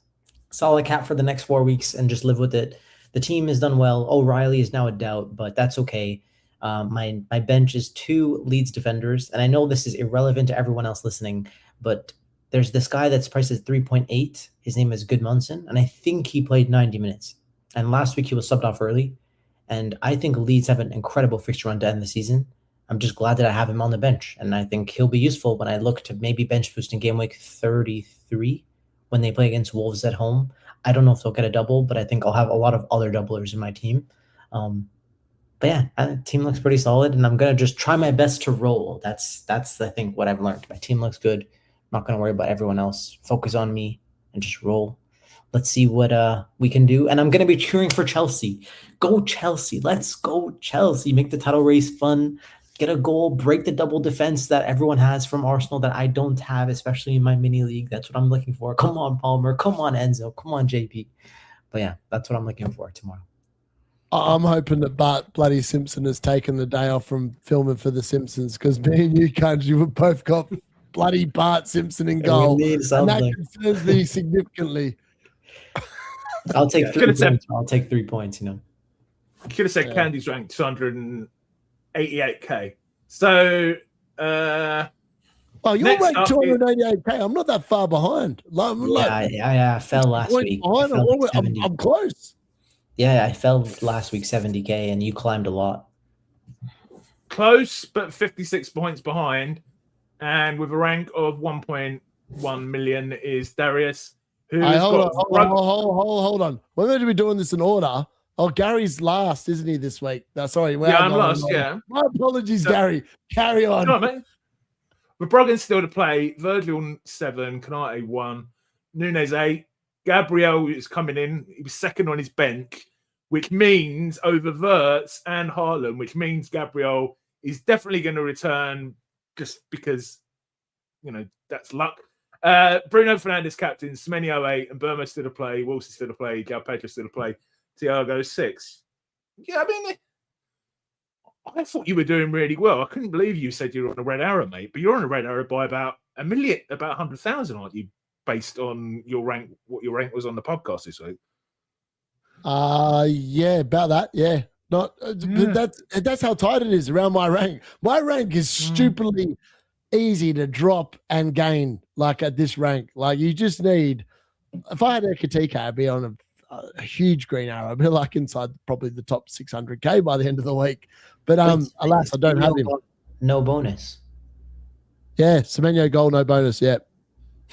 solid cap for the next 4 weeks and just live with it. The team has done well. O'Reilly is now a doubt, but that's okay. My bench is 2 Leeds defenders, and I know this is irrelevant to everyone else listening, but there's this guy that's priced at 3.8. His name is Goodmanson, and I think he played 90 minutes. And last week he was subbed off early. And I think Leeds have an incredible fixture run to end the season. I'm just glad that I have him on the bench. And I think he'll be useful when I look to maybe bench boost in game week 33 when they play against Wolves at home. I don't know if they'll get a double, but I think I'll have a lot of other doublers in my team. But yeah, the team looks pretty solid, and I'm going to just try my best to roll. That's I think what I've learned. My team looks good. I'm not going to worry about everyone else. Focus on me and just roll. Let's see what we can do. And I'm going to be cheering for Chelsea. Go Chelsea. Let's go Chelsea. Make the title race fun. Get a goal. Break the double defense that everyone has from Arsenal that I don't have, especially in my mini league. That's what I'm looking for. Come on, Palmer. Come on, Enzo. Come on, JP. But yeah, that's what I'm looking for tomorrow. I'm hoping that Bart bloody Simpson has taken the day off from filming for The Simpsons, because me and you, Kanji, we've both got bloody Bart Simpson in goal. And that concerns me significantly. I'll take 3 points. I'll take 3 points, you know. I could have said Candy's ranked 288k. So, you're ranked 288k. I'm not that far behind. I fell last week. I'm close. Yeah, I fell last week 70k, and you climbed a lot. Close, but 56 points behind. And with a rank of 1.1 million is Darius. Hold on. We're going to be doing this in order. Oh, Gary's last, isn't he, this week? No, sorry. I'm last, yeah. My apologies, Gary. Carry on. No, mate. But Bruggen's still to play. Virgil 7, Kanate 1, Nunes 8. Gabriel is coming in. He was second on his bench, which means over Wirtz and Haaland, which means Gabriel is definitely going to return just because, that's luck. Bruno Fernandes captain, Semenyo 8, and Bournemouth still to play, Wilson still to play, João Pedro still to play. Thiago 6. Yeah, I mean, I thought you were doing really well. I couldn't believe you said you were on a red arrow, mate. But you're on a red arrow by about 1 million, about 100,000, aren't you? Based on your rank, what your rank was on the podcast this week. Yeah, about that. Yeah, not. But that's how tight it is around my rank. My rank is stupidly easy to drop and gain. Like at this rank, like you just need. If I had Ekitike, I'd be on a huge green arrow. I'd be like inside probably the top 600K by the end of the week. But alas, I don't have him. No bonus. Yeah, Semenyo goal, no bonus. Yeah.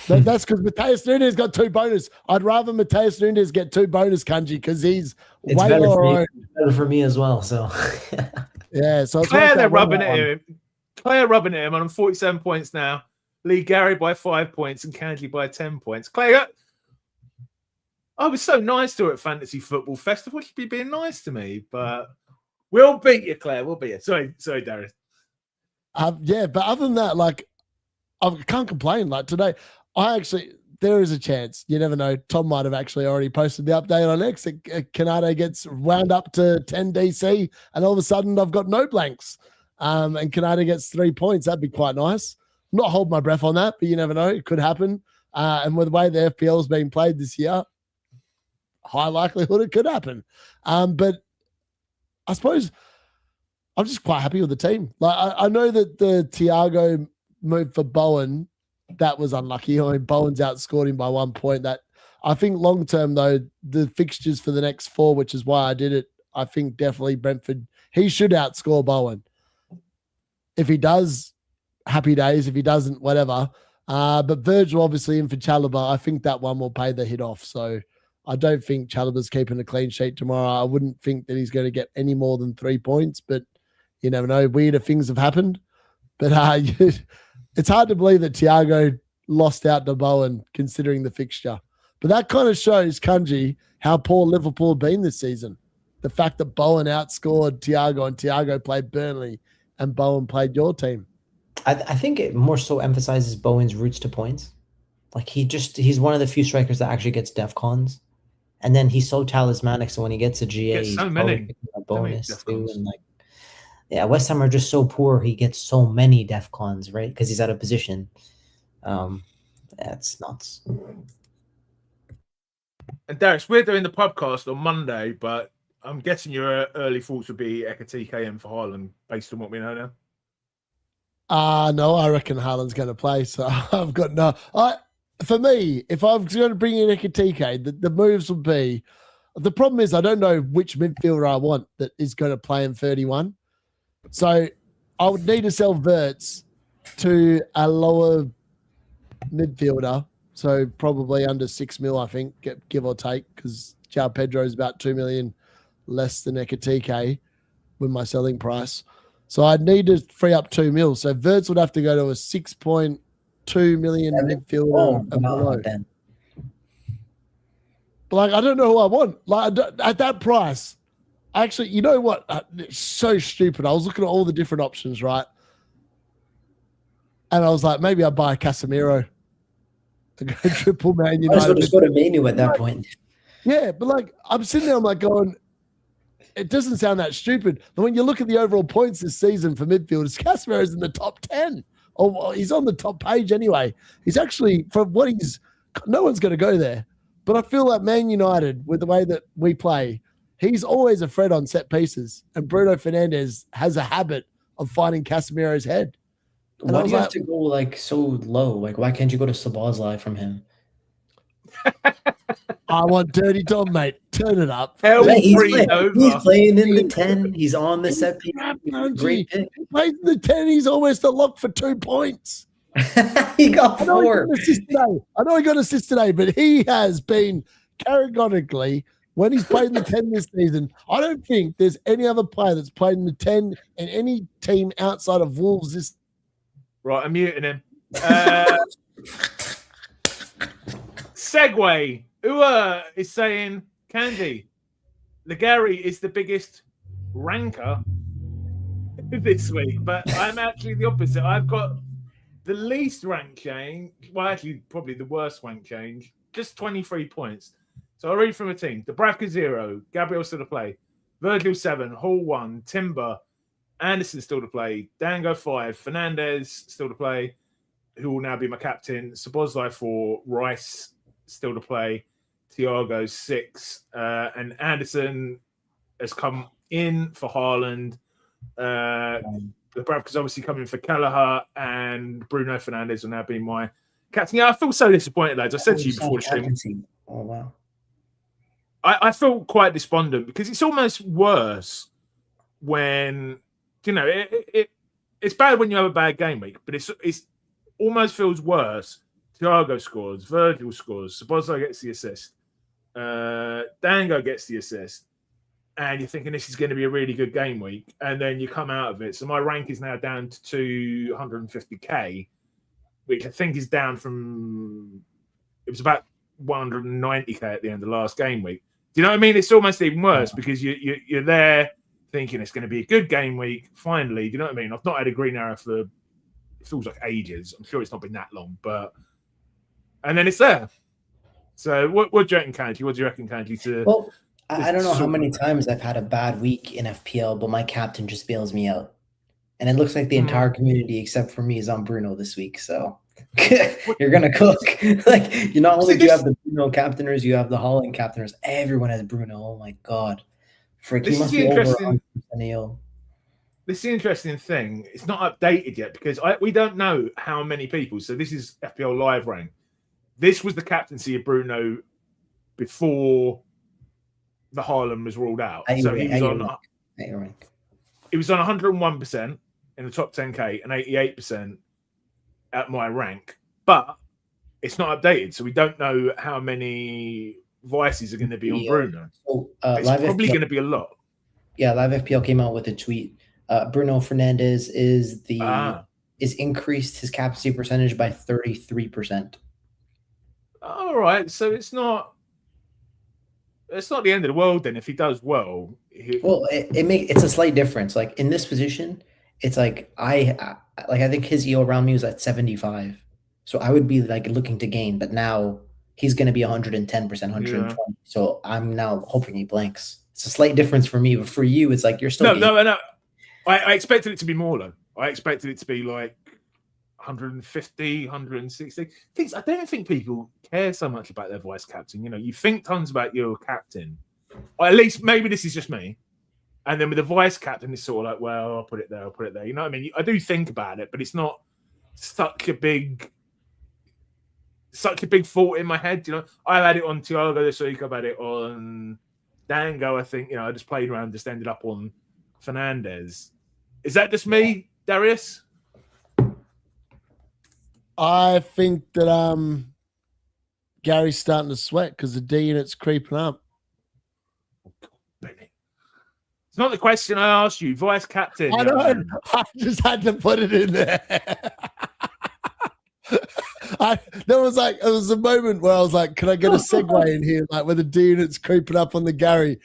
That's because Mateus Nunes got 2 bonus. I'd rather Mateus Nunes get 2 bonus, Kanji, because he's way lower. Better for me as well. So yeah, so it's Claire, they're rubbing it in. Claire rubbing it in. I'm on 47 points now. Lead Gary by 5 points and Kanji by 10 points. Claire, I was so nice to her at Fantasy Football Festival. She'd be being nice to me, but we'll beat you, Claire. We'll beat you. Sorry, Darius. Yeah, but other than that, like, I can't complain. Like today, there is a chance. You never know. Tom might have actually already posted the update on X. Kanade gets wound up to 10 DC, and all of a sudden I've got no blanks. And Kanade gets 3 points. That'd be quite nice. I'm not holding my breath on that, but you never know. It could happen. And with the way the FPL has been played this year, high likelihood it could happen. But I suppose I'm just quite happy with the team. Like I know that the Thiago move for Bowen, that was unlucky. I mean, Bowen's outscored him by 1 point. That I think long term though, the fixtures for the next 4, which is why I did it. I think definitely Brentford. He should outscore Bowen. If he does, happy days. If he doesn't, whatever. But Virgil obviously in for Chalobah. I think that one will pay the hit off. So I don't think Chalobah's keeping a clean sheet tomorrow. I wouldn't think that he's going to get any more than 3 points, but you never know. Weirder things have happened. But it's hard to believe that Thiago lost out to Bowen considering the fixture. But that kind of shows, Kanji, how poor Liverpool have been this season. The fact that Bowen outscored Thiago and Thiago played Burnley and Bowen played your team. I think it more so emphasizes Bowen's roots to points. Like he's one of the few strikers that actually gets DEFCONs. And then he's so talismanic, so when he gets a GA, he's so many a bonus too. And like, yeah, West Ham are just so poor. He gets so many DEFCONs, right? Because he's out of position. That's nuts. And Darius, we're doing the podcast on Monday, but I'm guessing your early thoughts would be Ekitike in for Haaland, based on what we know now. No, I reckon Haaland's going to play. So I've got no. For me, if I was going to bring in Ekitike, the moves would be. The problem is I don't know which midfielder I want that is going to play in 31. So I would need to sell Wirtz to a lower midfielder. So probably under 6 mil, I think, give or take, because João Pedro is about 2 million less than Ekitike with my selling price. So I'd need to free up 2 mil. So Wirtz would have to go to a 6.2 million midfielder. But like, I don't know who I want. Like at that price, actually, you know what? It's so stupid. I was looking at all the different options, right? And I was like, maybe I'll buy a Casemiro. Go triple Man United. I was just go to menu at that point. Yeah, but like I'm sitting there, I'm like going, it doesn't sound that stupid. But when you look at the overall points this season for midfielders, Casemiro's in the top 10. Or he's on the top page anyway. He's actually, for what no one's going to go there. But I feel like Man United, with the way that we play, he's always a threat on set pieces. And Bruno Fernandes has a habit of finding Casemiro's head. And why do you have to go like so low? Like, why can't you go to Szoboszlai from him? I want Dirty Tom, mate. Turn it up. He's playing in the 10. He's on the set piece. Great pick. He plays in the 10. He's almost a lock for 2 points. He got 4. I know he got assist today, but he has been categorically, when he's played in the 10 this season, I don't think there's any other player that's played in the 10 in any team outside of Wolves this. Right, I'm muting him. Segue. Ua is saying, Candy, Legary is the biggest ranker this week, but I'm actually the opposite. I've got the least rank change. Well, actually, probably the worst rank change. Just 23 points. So I'll read from a team. Dubravka 0, Gabriel still to play, Virgil 7, Hall 1, Timber, Anderson still to play, Dango 5, Fernandez still to play, who will now be my captain, Szoboszlai 4, Rice still to play, Thiago 6, and Anderson has come in for Haaland. Dubravka's obviously coming for Kelleher, and Bruno Fernandes will now be my captain. Yeah, I feel so disappointed, lads. I said to you before the stream. Oh, wow. I feel quite despondent because it's almost worse when, you know, it's bad when you have a bad game week, but it's almost feels worse. Thiago scores, Virgil scores, Szoboszlai gets the assist, Dango gets the assist, and you're thinking this is going to be a really good game week, and then you come out of it. So my rank is now down to 250k, which I think is down from, it was about 190k at the end of last game week. Do you know what I mean? It's almost even worse because you're there thinking it's going to be a good game week. Finally, do you know what I mean? I've not had a green arrow for, it feels like ages. I'm sure it's not been that long, and then it's there. So what do you reckon, Kanji? What do you reckon, Kanji? Well, I don't know how many times I've had a bad week in FPL, but my captain just bails me out. And it looks like the entire community, except for me, is on Bruno this week. So you're going to cook. Like, you not only do you have the Bruno captainers, you have the Haaland captainers. Everyone has Bruno. Oh, my God. Frick, he must be over 100% ill. This is the interesting thing. It's not updated yet because we don't know how many people. So this is FPL Live rank. This was the captaincy of Bruno before the Haaland was ruled out. So he was on 101% in the top 10k and 88% at my rank. But it's not updated, so we don't know how many vices are going to be on Bruno. So, it's probably going to be a lot. Yeah, Live FPL came out with a tweet. Bruno Fernandes is increased his captaincy percentage by 33%. All right, so it's not the end of the world then if he does well. It's a slight difference. Like in this position, it's like I think his EO around me was at 75, so I would be like looking to gain, but now he's going to be 110%, 120. Yeah. So I'm now hoping he blanks. It's a slight difference for me, but for you, it's like you're still no. I expected it to be more though. I expected it to be like 150, 160. I don't think people care so much about their vice captain. You know, you think tons about your captain. Or at least maybe this is just me. And then with the vice captain, it's sort of like, well, I'll put it there. You know what I mean? I do think about it, but it's not such a big thought in my head. You know, I've had it on Thiago this week. I've had it on Dango. I think, you know, I just played around, just ended up on Fernandez. Is that just me, Darius? I think that Gary's starting to sweat because the D-Unit's creeping up. It's not the question I asked you, vice captain. I know. I just had to put it in there. It was a moment where I was like, can I get a segue in here? Like where the D-Unit's creeping up on the Gary.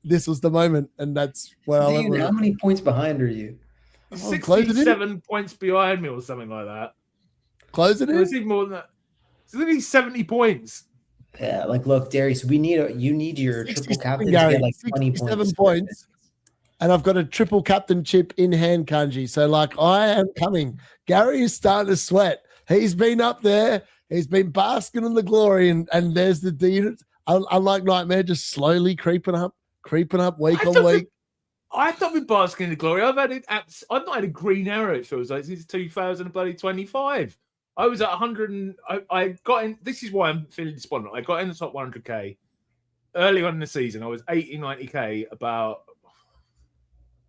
This was the moment, and that's where I went with how many points behind are you? 67 points behind me or something like that. Close it in? It's even more than that. It's only 70 points. Yeah, like look, Darius, you need your triple captain to get like 20 points. And I've got a triple captain chip in hand, Kanji. So like I am coming. Gary is starting to sweat. He's been up there. He's been basking in the glory, and there's the D-Unit. Unlike Nightmare, just slowly creeping up week on week. I've not been basking in the glory. I've not had a green arrow, it feels like, since 2025. I was at 100 and I got in. This is why I'm feeling despondent. I got in the top 100k early on in the season. I was 80, 90k about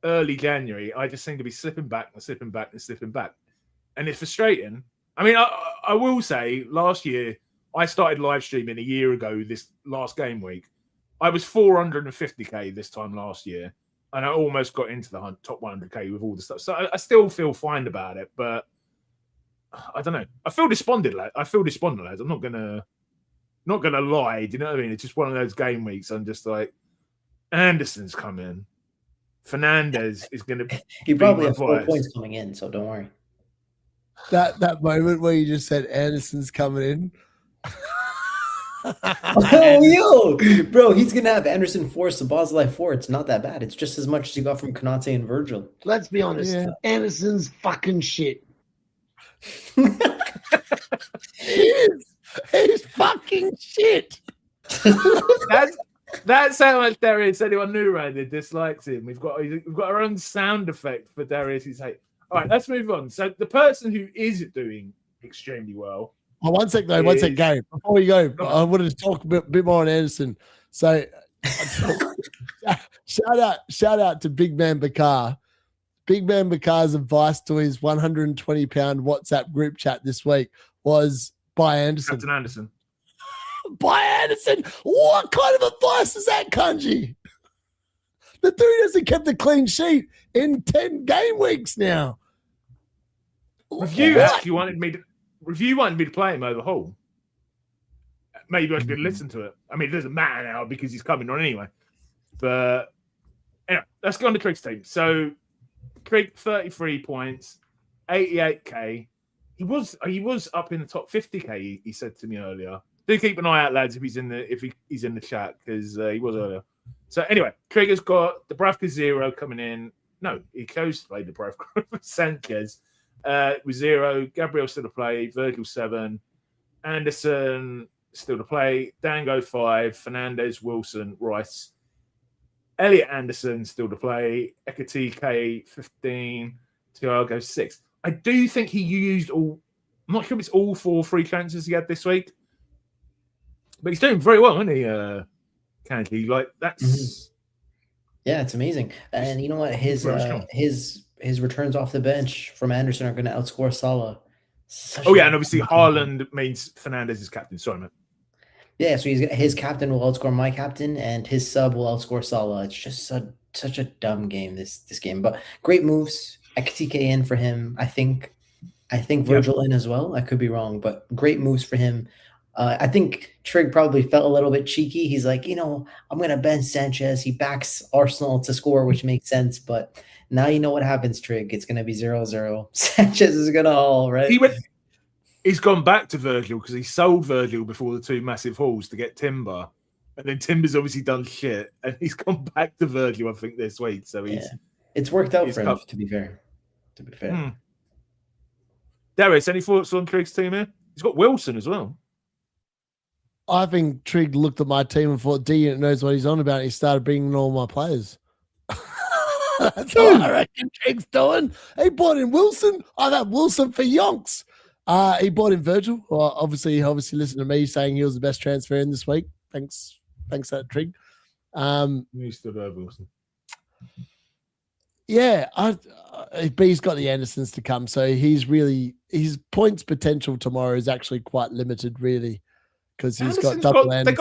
early January. I just seem to be slipping back. And it's frustrating. I mean, I will say last year, I started live streaming a year ago, this last game week. I was 450k this time last year. And I almost got into the top 100k with all the stuff. So I still feel fine about it, but I don't know. I feel despondent, lads. I'm not gonna lie. Do you know what I mean? It's just one of those game weeks. I'm just like, Anderson's coming. Fernandez is gonna. He probably has 4 points coming in, so don't worry. That moment where you just said Anderson's coming in. Oh, yo, bro, he's gonna have Anderson 4, Szoboszlai 4. It's not that bad. It's just as much as you got from Konate and Virgil. Let's be honest. Yeah. Anderson's fucking shit. He's fucking shit. That's how much Darius anyone knew around here dislikes him. We've got our own sound effect for Darius's hate. All right, let's move on. So the person who is doing extremely well. Oh, one sec, Gary. Before we go, I wanted to talk a bit more on Anderson. So shout out to Big Man Bakar. Big Man Bakar's advice to his £120 WhatsApp group chat this week was buy Anderson. Captain Anderson. Buy Anderson. What kind of advice is that, Kanji? The dude hasn't kept a clean sheet in 10 game weeks now. Review wanted me to play him over Hull. Maybe I should listen to it. I mean, it doesn't matter now because he's coming on anyway. But anyway, let's go on to Trig's team. So Trig, 33 points, 88k. He was up in the top 50k. He said to me earlier. Do keep an eye out, lads, if he's in the chat because he was earlier. So anyway, Trigger's got Dubravka 0 coming in. No, he chose to play Dubravka. Sanchez with 0. Gabriel still to play. Virgil 7. Anderson still to play. Dango 5. Fernandez, Wilson, Rice. Elliot Anderson still to play. Ekatike 15. Thiago 6. I do think he used all. I'm not sure if it's all 4 free transfers he had this week. But he's doing very well, isn't he, Kanji? Like, that's... Yeah, it's amazing. And you know what? His returns off the bench from Anderson are going to outscore Salah. And obviously Haaland means Fernandez is captain. Sorry, man. Yeah, so his captain will outscore my captain, and his sub will outscore Salah. It's just such a dumb game, this game. But great moves. Ekatike in for him. I think Virgil in as well. I could be wrong, but great moves for him. I think Trig probably felt a little bit cheeky. He's like, I'm going to bench Sanchez. He backs Arsenal to score, which makes sense. But now you know what happens, Trig. It's going to be 0-0. Sanchez is going to haul, right? He's gone back to Virgil because he sold Virgil before the 2 massive hauls to get Timber. And then Timber's obviously done shit. And he's gone back to Virgil, I think, this week. So it's worked out for him, to be fair. Darius, any thoughts on Trig's team here? He's got Wilson as well. I think Trig looked at my team and thought D-Unit knows what he's on about. And he started bringing in all my players. That's what I reckon Trig's doing. He bought in Wilson. I've had Wilson for yonks. He bought in Virgil. Well, obviously listened to me saying he was the best transfer in this week. Thanks that Trig. You still have Wilson. Yeah, but he's got the Andersons to come. So his points potential tomorrow is actually quite limited, really. Because he's got double They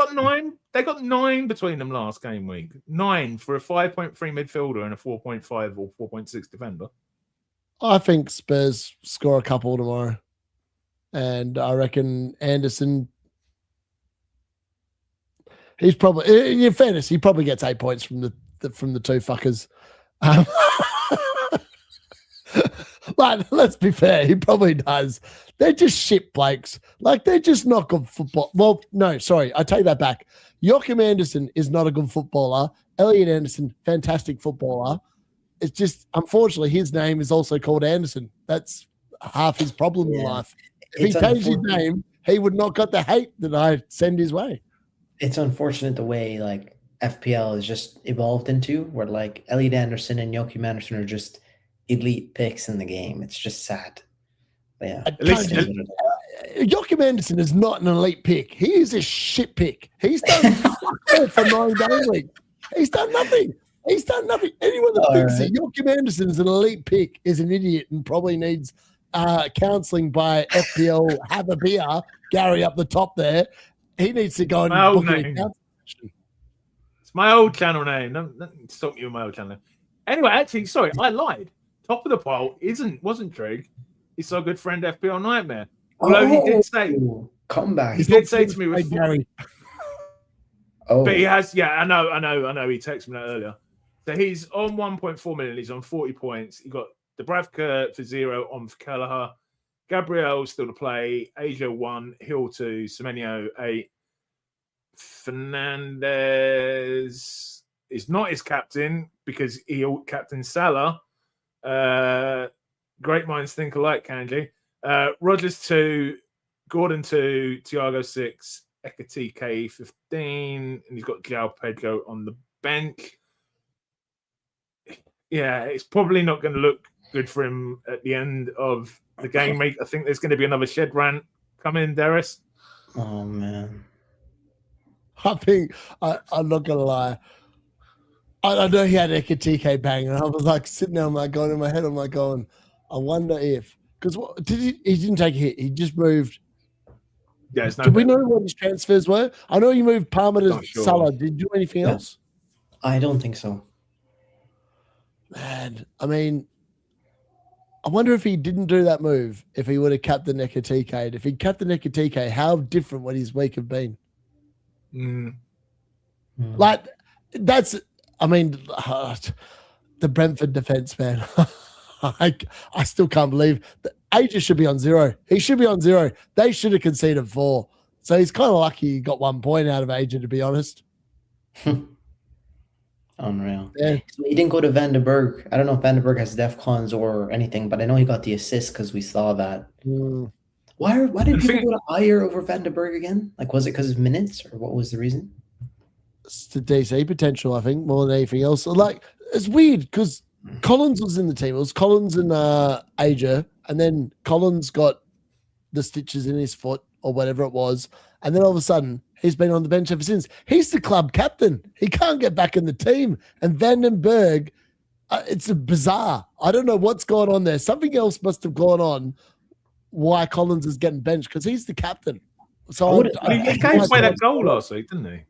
got 9 between them last game week. 9 for a 5.3 midfielder and a 4.5 or 4.6 defender. I think Spurs score a couple tomorrow. And I reckon Anderson, he's probably, in fairness, he probably gets 8 points from the 2 fuckers. But let's be fair, he probably does. They're just shit blokes. Like, they're just not good football. Well, no, sorry, I take that back. Joachim Anderson is not a good footballer. Elliot Anderson, fantastic footballer. It's just, unfortunately, his name is also called Anderson. That's half his problem in life. If he changed his name, he would not got the hate that I send his way. It's unfortunate the way, like, FPL is just evolved into, where, like, Elliot Anderson and Joachim Anderson are just elite picks in the game. It's just sad. But yeah. Joachim Anderson is not an elite pick. He is a shit pick. He's done for 9 game week. He's done nothing. Anyone that thinks that Joachim Anderson is an elite pick is an idiot and probably needs counselling by FPL Have a Beer, Gary up the top there. He needs to go and book a counselling session. It's my old channel name. Don't stop you with my old channel name. Anyway, actually, sorry, I lied. Top of the pile wasn't Trig. He's our good friend FPL Nightmare. Although he did say comeback. He did say to me with Gary. But he has, I know. He texted me that earlier. So he's on 1.4 million. He's on 40 points. He got Dubravka for 0 on for Fernandez is not his captain because he captained Salah. Great minds think alike, Kanji. Rodgers 2, Gordon 2, Thiago 6, Ekatike 15, and he's got João Pedro on the bench. Yeah, it's probably not going to look good for him at the end of the game, mate. I think there's going to be another shed rant coming, Darius. Oh, man. I think, I'm not going to lie. I know he had Ekatike bang, and I was like sitting there, I'm like going in my head, I'm like going, I wonder if, because he didn't take a hit, he just moved. Yeah, it's no. Do we know what his transfers were? I know you moved Palmer to Sure. Salah. Did you do anything else? I don't think so. Man, I mean, I wonder if he didn't do that move, if he would have captained Ekatike. If he captained Ekatike, how different would his week have been? Like, that's, I mean, the Brentford defense, man. I still can't believe that Aja should be on 0. He should be on 0. They should have conceded 4. So he's kind of lucky he got 1 point out of Aja, to be honest. Unreal. Yeah. So he didn't go to Van den Berg. I don't know if Van den Berg has DEFCONs or anything, but I know he got the assist because we saw that. Why did people go to Ayer over Van den Berg again? Like, was it because of minutes, or what was the reason? It's the DC potential, I think, more than anything else. Like, it's weird because Collins was in the team. It was Collins and Aja, and then Collins got the stitches in his foot or whatever it was, and then all of a sudden he's been on the bench ever since. He's the club captain. He can't get back in the team. And Van den Berg, it's a bizarre. I don't know what's going on there. Something else must have gone on why Collins is getting benched, because he's the captain. So he came away that goal last week, didn't he?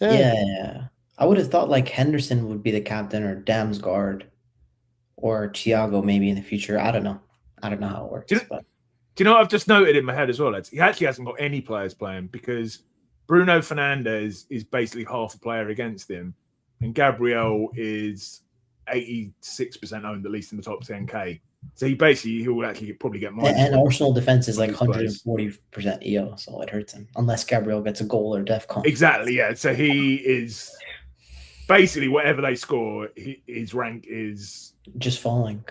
Yeah. I would have thought like Henderson would be the captain, or Damsgaard, or Thiago maybe in the future. I don't know how it works. Do you know what I've just noted in my head as well, lads? He actually hasn't got any players playing because Bruno Fernandes is basically half a player against him, and Gabriel is 86% owned, at least in the top 10K. So he'll actually probably get more. And Arsenal defense is like 140% EO, so it hurts him unless Gabriel gets a goal or DEFCON. Exactly, yeah. So he is basically whatever they score, his rank is just falling.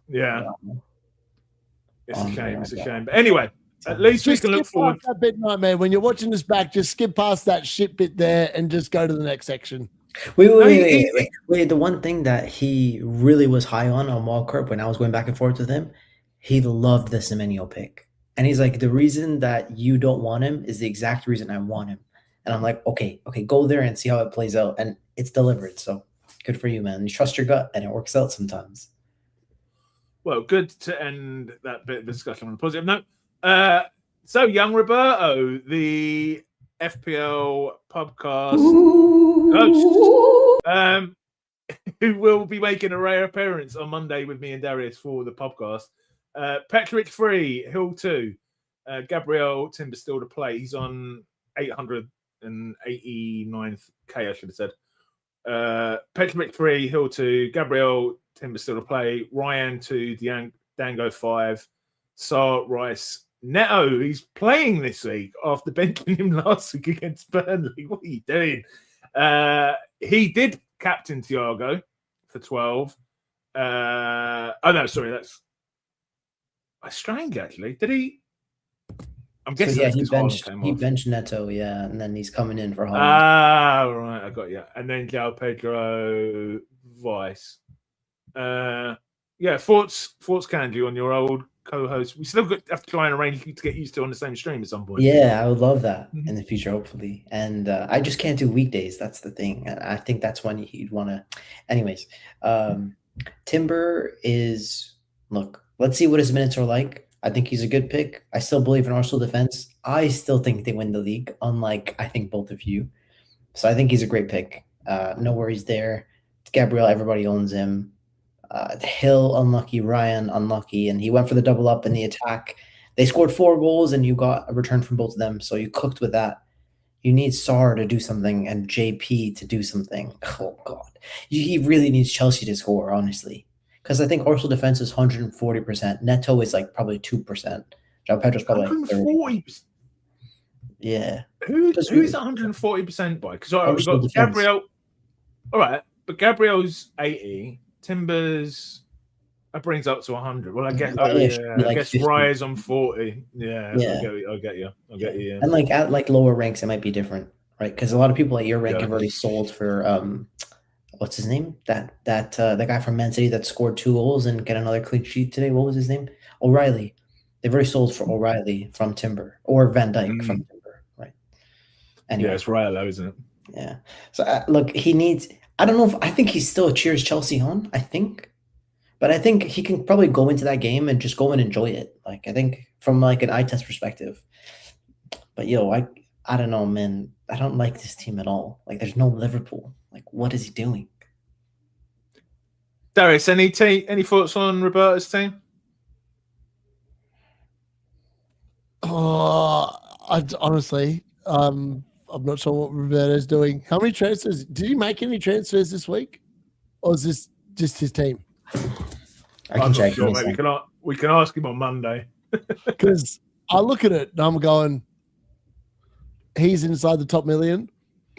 Yeah. It's a shame. It's a shame. But anyway, at least we can look forward. That bit, nightmare. When you're watching this back, just skip past that shit bit there and just go to the next section. Wait. The one thing that he really was high on Walcott when I was going back and forth with him, he loved the Semenyo pick. And he's like, the reason that you don't want him is the exact reason I want him. And I'm like, okay, go there and see how it plays out. And it's delivered. So good for you, man. You trust your gut, and it works out sometimes. Well, good to end that bit of discussion on a positive note. So, young Roberto, the FPL PubCast host, who will be making a rare appearance on Monday with me and Darius for the podcast. Petrovic 3, Hill 2, Gabriel Timber still to play. He's on 889k, I should have said. Petrovic 3, Hill 2, Gabriel Timber still to play. Ryan 2, Dango 5, Sar Rice. Neto, he's playing this week after benching him last week against Burnley. What are you doing? He did captain Thiago for 12. That's strange, actually. Did he? I'm guessing he benched Neto, and then he's coming in for Haaland. Right, I got you. And then João Pedro Vice. Thoughts, Kanji, on your old co-host. We still have to try and arrange to get used to on the same stream at some point. Yeah, I would love that in the future, hopefully. And I just can't do weekdays. That's the thing. I think that's when you'd want to. Anyways, Timber is, look, let's see what his minutes are like. I think he's a good pick. I still believe in Arsenal defense. I still think they win the league, unlike I think both of you. So I think he's a great pick. No worries there. Gabriel, everybody owns him. Hill, unlucky. Ryan, unlucky. And he went for the double up in the attack. They scored 4 goals, and you got a return from both of them. So you cooked with that. You need Sar to do something and JP to do something. Oh, God. He really needs Chelsea to score, honestly. Because I think Arsenal defense is 140%. Neto is like probably 2%. João Pedro's probably like 30%. Yeah. Who's 140% by? Because we've got defense. Gabriel. All right, but Gabriel's 80. Timbers. That brings up to 100. Well, I guess. Well, yeah, it should be I like guess 50. Rye's on 40. Yeah. Yeah. I get you. Yeah. And like at like lower ranks, it might be different, right? Because a lot of people at your rank have already sold for what's his name? That the guy from Man City that scored 2 goals and get another clean sheet today. What was his name? O'Reilly. They've already sold for O'Reilly from Timber or Van Dijk from Timber, right? Anyway, Yeah, it's Ryle, isn't it? Yeah. So look, he needs. I don't know if I think he still cheers Chelsea on. I think, but I think he can probably go into that game and just go and enjoy it. Like I think from like an eye test perspective. But I don't know, man. I don't like this team at all. Like there's no Liverpool. Like what is he doing? Darius, any thoughts on Roberto's team? Honestly, I'm not sure what Roberto's doing. How many transfers? Did he make any transfers this week? Or is this just his team? I can check. Sure, mate. We can ask him on Monday. Because I look at it and I'm going, he's inside the top million.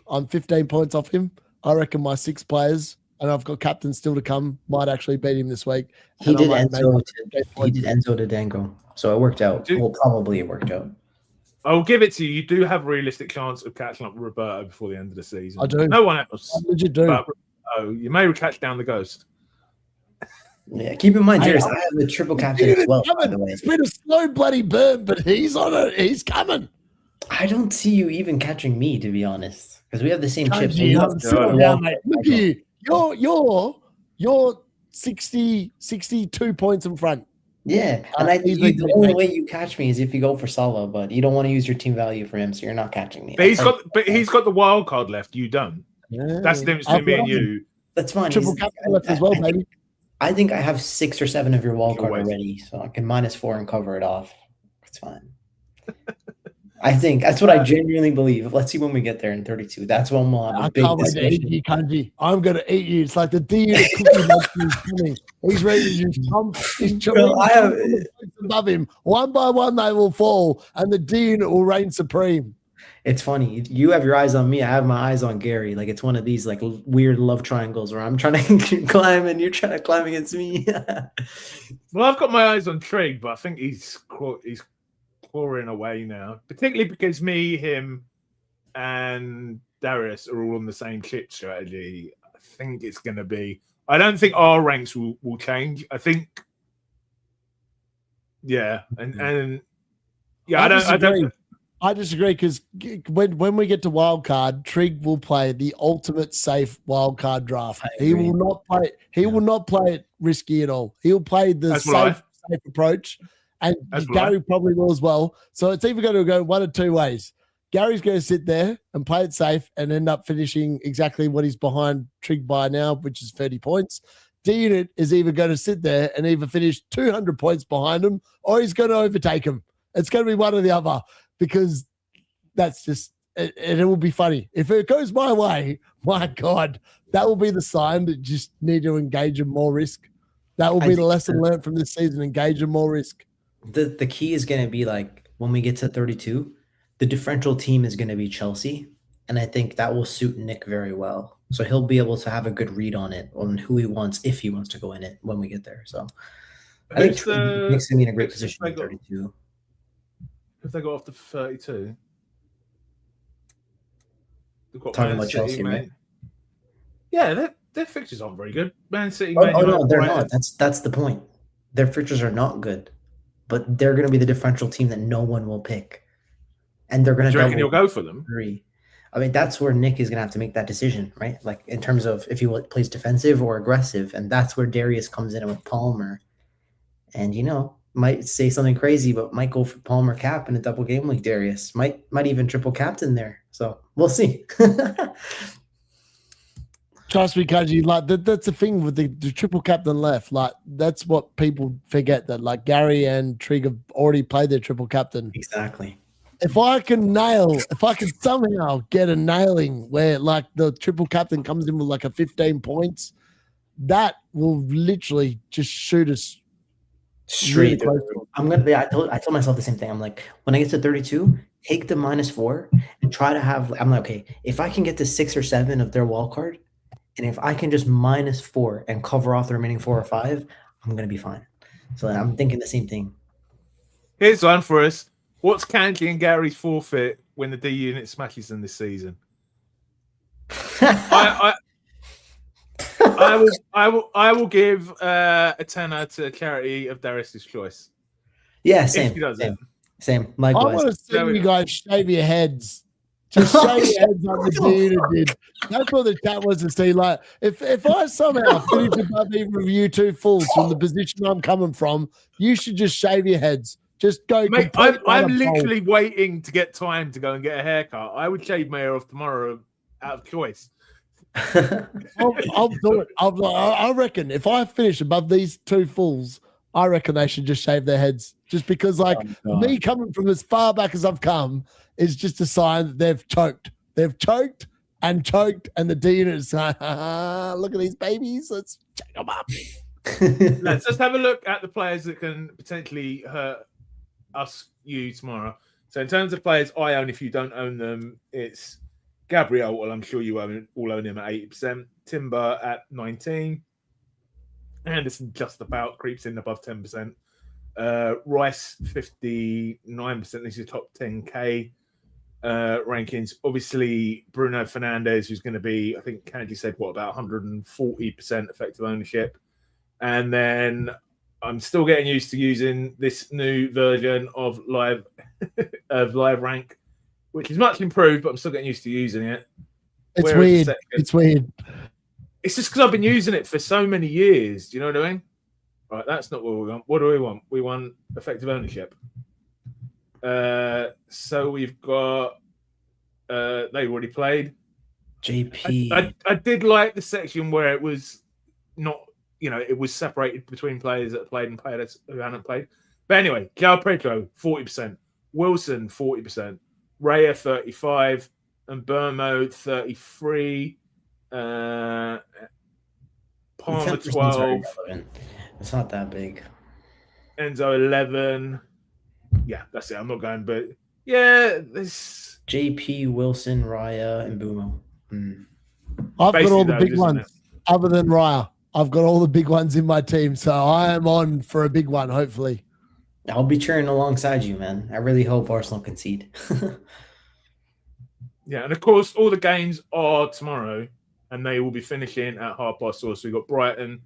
I'm 15 points off him. I reckon my 6 players, and I've got captains still to come, might actually beat him this week. He did Enzo to Dango. So it worked out. Well, probably it worked out. I'll give it to you. You do have a realistic chance of catching up with Roberto before the end of the season. I do. No one else. What did you do? But, you may catch down the ghost. Yeah, keep in mind, Jairus, I have the triple captain as well, by the way. It's been a slow bloody burn, but he's on it. He's coming. I don't see you even catching me, to be honest, because we have the same chips. Look at you. You're 62 points in front. Yeah, and I think the only way you catch me is if you go for Salah, but you don't want to use your team value for him, so you're not catching me. But he's got the wild card left. You don't. Yeah. That's the difference between me and you. That's fine. Triple captain left as well, baby. I think I have 6 or 7 of your wild card already, so I can -4 and cover it off. It's fine. I think that's what I genuinely believe. Let's see when we get there in 32. That's when we'll have a big discussion. Eat you, Kanji. I'm going to eat you. It's like the D-Unit cookie monster is coming. He's ready to just pump. I have above him. One by one, they will fall, and the D-Unit will reign supreme. It's funny. You have your eyes on me. I have my eyes on Gary. Like it's one of these like weird love triangles where I'm trying to climb and you're trying to climb against me. Well, I've got my eyes on Trig, but I think he's clawing away now, particularly because me, him, and Darius are all on the same chip strategy. I think it's going to be. I don't think our ranks will change. I think, yeah, and yeah, I disagree because when we get to wildcard, Trig will play the ultimate safe wildcard draft. He will not play. He will not play it risky at all. He'll play the safe approach, and Gary probably will as well. So it's either going to go one of 2 ways. Gary's going to sit there and play it safe and end up finishing exactly what he's behind Trig by now, which is 30 points. D-Unit is either going to sit there and either finish 200 points behind him, or he's going to overtake him. It's going to be one or the other. Because that's just, it will be funny. If it goes my way, my God, that will be the sign that just need to engage in more risk. That will be the lesson learned from this season, engage in more risk. The key is going to be like when we get to 32, the differential team is going to be Chelsea. And I think that will suit Nick very well. So he'll be able to have a good read on it, on who he wants, if he wants to go in it when we get there. So I think Nick's going to be in a great position at 32. If they got off to 32, talking about Chelsea, mate. Yeah, their fixtures aren't very good. Man City. No, they're not. That's the point. Their fixtures are not good, but they're going to be the differential team that no one will pick, and they're going to. Do you reckon he'll go for them? I mean, that's where Nick is going to have to make that decision, right? Like in terms of if he plays defensive or aggressive, and that's where Darius comes in with Palmer, and might say something crazy, but might go for Palmer cap in a double game week. Darius might even triple captain there. So we'll see. Trust me, Kanji. Like that's the thing with the triple captain left. Like that's what people forget, that like Gary and Trig have already played their triple captain. Exactly. If I can somehow get a nailing where like the triple captain comes in with like a 15 points, that will literally just shoot us straight. I'm gonna be. I told myself the same thing. I'm like, when I get to 32, take the -4 and try to have. I'm like, okay, if I can get to 6 or 7 of their wild card, and if I can just -4 and cover off the remaining 4 or 5, I'm gonna be fine. So I'm thinking the same thing. Here's one for us. What's Kanji and Gary's forfeit when the D-Unit smashes them this season? I will give a tenner to charity of Darius's choice. Yeah, same. If he does it. Same. I Likewise. want to see you guys shave your heads. Just shave your heads like the D-Unit did. That's what the chat was to see. Like, if I somehow finish above either of you two fools from the position I'm coming from, you should just shave your heads. Just go. Mate, I'm literally waiting to get time to go and get a haircut. I would shave my hair off tomorrow out of choice. I'll do it. I reckon if I finish above these two fools, I reckon they should just shave their heads. Just because, like, me coming from as far back as I've come is just a sign that they've choked. They've choked, and the D-Unit is like, look at these babies. Let's check them up. Let's just have a look at the players that can potentially hurt you tomorrow. So in terms of players I own, if you don't own them, it's Gabriel. Well, I'm sure you all own him at 80%. Timber at 19%. Anderson just about creeps in above 10%. Rice 59%. This is top 10k rankings. Obviously, Bruno Fernandes, who's going to be, I think Kanji said, about 140% effective ownership. And then I'm still getting used to using this new version of live rank, which is much improved, but I'm still getting used to using it. It's weird. It's weird. It's just because I've been using it for so many years. Do you know what I mean? Right, that's not what we want. What do we want? We want effective ownership. So we've got they've already played. JP. I did like the section where it was not, it was separated between players that played and players who hadn't played. But anyway, João Pedro, 40%. Wilson, 40%. Raya, 35%. And Bournemouth, 33%. Palmer, 12%. It's not that big. Enzo, 11%. Yeah, that's it. I'm not going, but yeah, this JP, Wilson, Raya, and Bumo. I've got all the big ones, other than Raya. I've got all the big ones in my team, so I am on for a big one, hopefully. I'll be cheering alongside you, man. I really hope Arsenal concede. Yeah, and of course, all the games are tomorrow, and they will be finishing at 4:30. So we've got Brighton,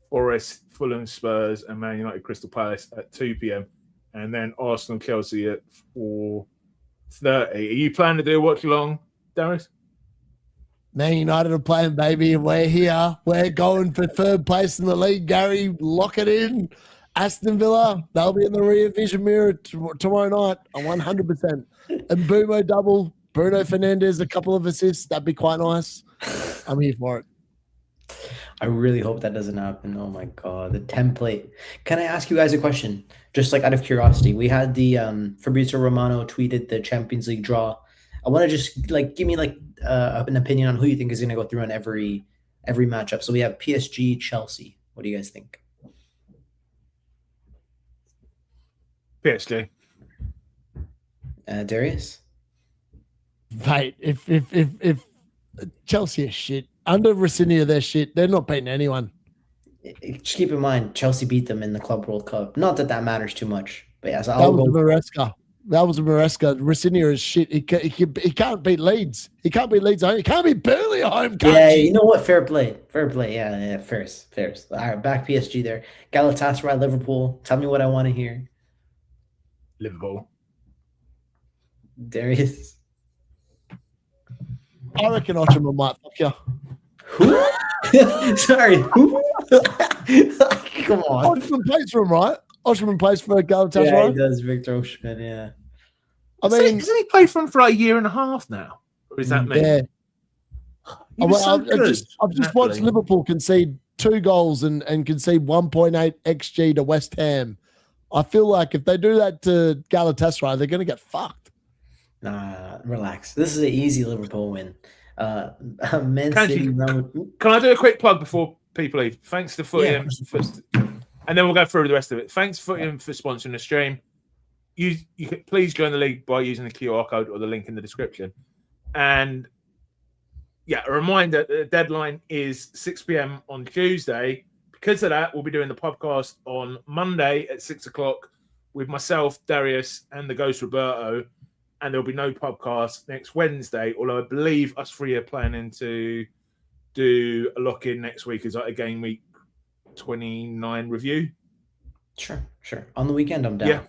Forest, Fulham, Spurs, and Man United, Crystal Palace at 2 p.m. And then Arsenal, Chelsea at 4:30. Are you planning to do a watch along, Darius? Man United are playing, baby, and we're here. We're going for third place in the league. Gary, lock it in. Aston Villa, they'll be in the rear vision mirror tomorrow night on 100%. And Bumo double, Bruno Fernandes, a couple of assists. That'd be quite nice. I'm here for it. I really hope that doesn't happen. Oh my God, the template. Can I ask you guys a question? Just like out of curiosity, we had the Fabrizio Romano tweeted the Champions League draw. I want to just give me an opinion on who you think is going to go through on every matchup. So we have PSG, Chelsea. What do you guys think? PSG. Darius? Mate, if Chelsea is shit, under Rossignol, they're shit. They're not beating anyone. Just keep in mind, Chelsea beat them in the Club World Cup. Not that matters too much. But yeah, so that was Maresca. Rossignol is shit. He can't beat Leeds. He can't beat Leeds at home. He can't beat Burnley at home. Yeah, you know what? Fair play. Yeah, fairs. All right, back PSG there. Galatasaray, Liverpool. Tell me what I want to hear. Liverpool. Darius. I reckon Ottoman might fuck you. Who? Sorry, who? Come on. Ottoman plays for him, right? Ottoman plays for Galatasaray. Yeah, he does. Victor Osimhen, yeah. I mean, hasn't he played for him for a year and a half now? Or is that me? Yeah. I've just watched Liverpool concede 2 goals and concede 1.8 XG to West Ham. I feel like if they do that to Galatasaray, they're going to get fucked. Nah, relax. This is an easy Liverpool win. Man City. Can I do a quick plug before people leave? Thanks to Footium, and then we'll go through the rest of it. Thanks Footium for sponsoring the stream. you can please join the league by using the QR code or the link in the description. And yeah, a reminder: the deadline is 6 p.m. on Tuesday. Because of that, we'll be doing the podcast on Monday at 6 o'clock with myself, Darius, and the ghost Roberto. And there'll be no podcast next Wednesday, although I believe us three are planning to do a lock-in next week as like a game week 29 review. Sure. On the weekend, I'm down. Yeah.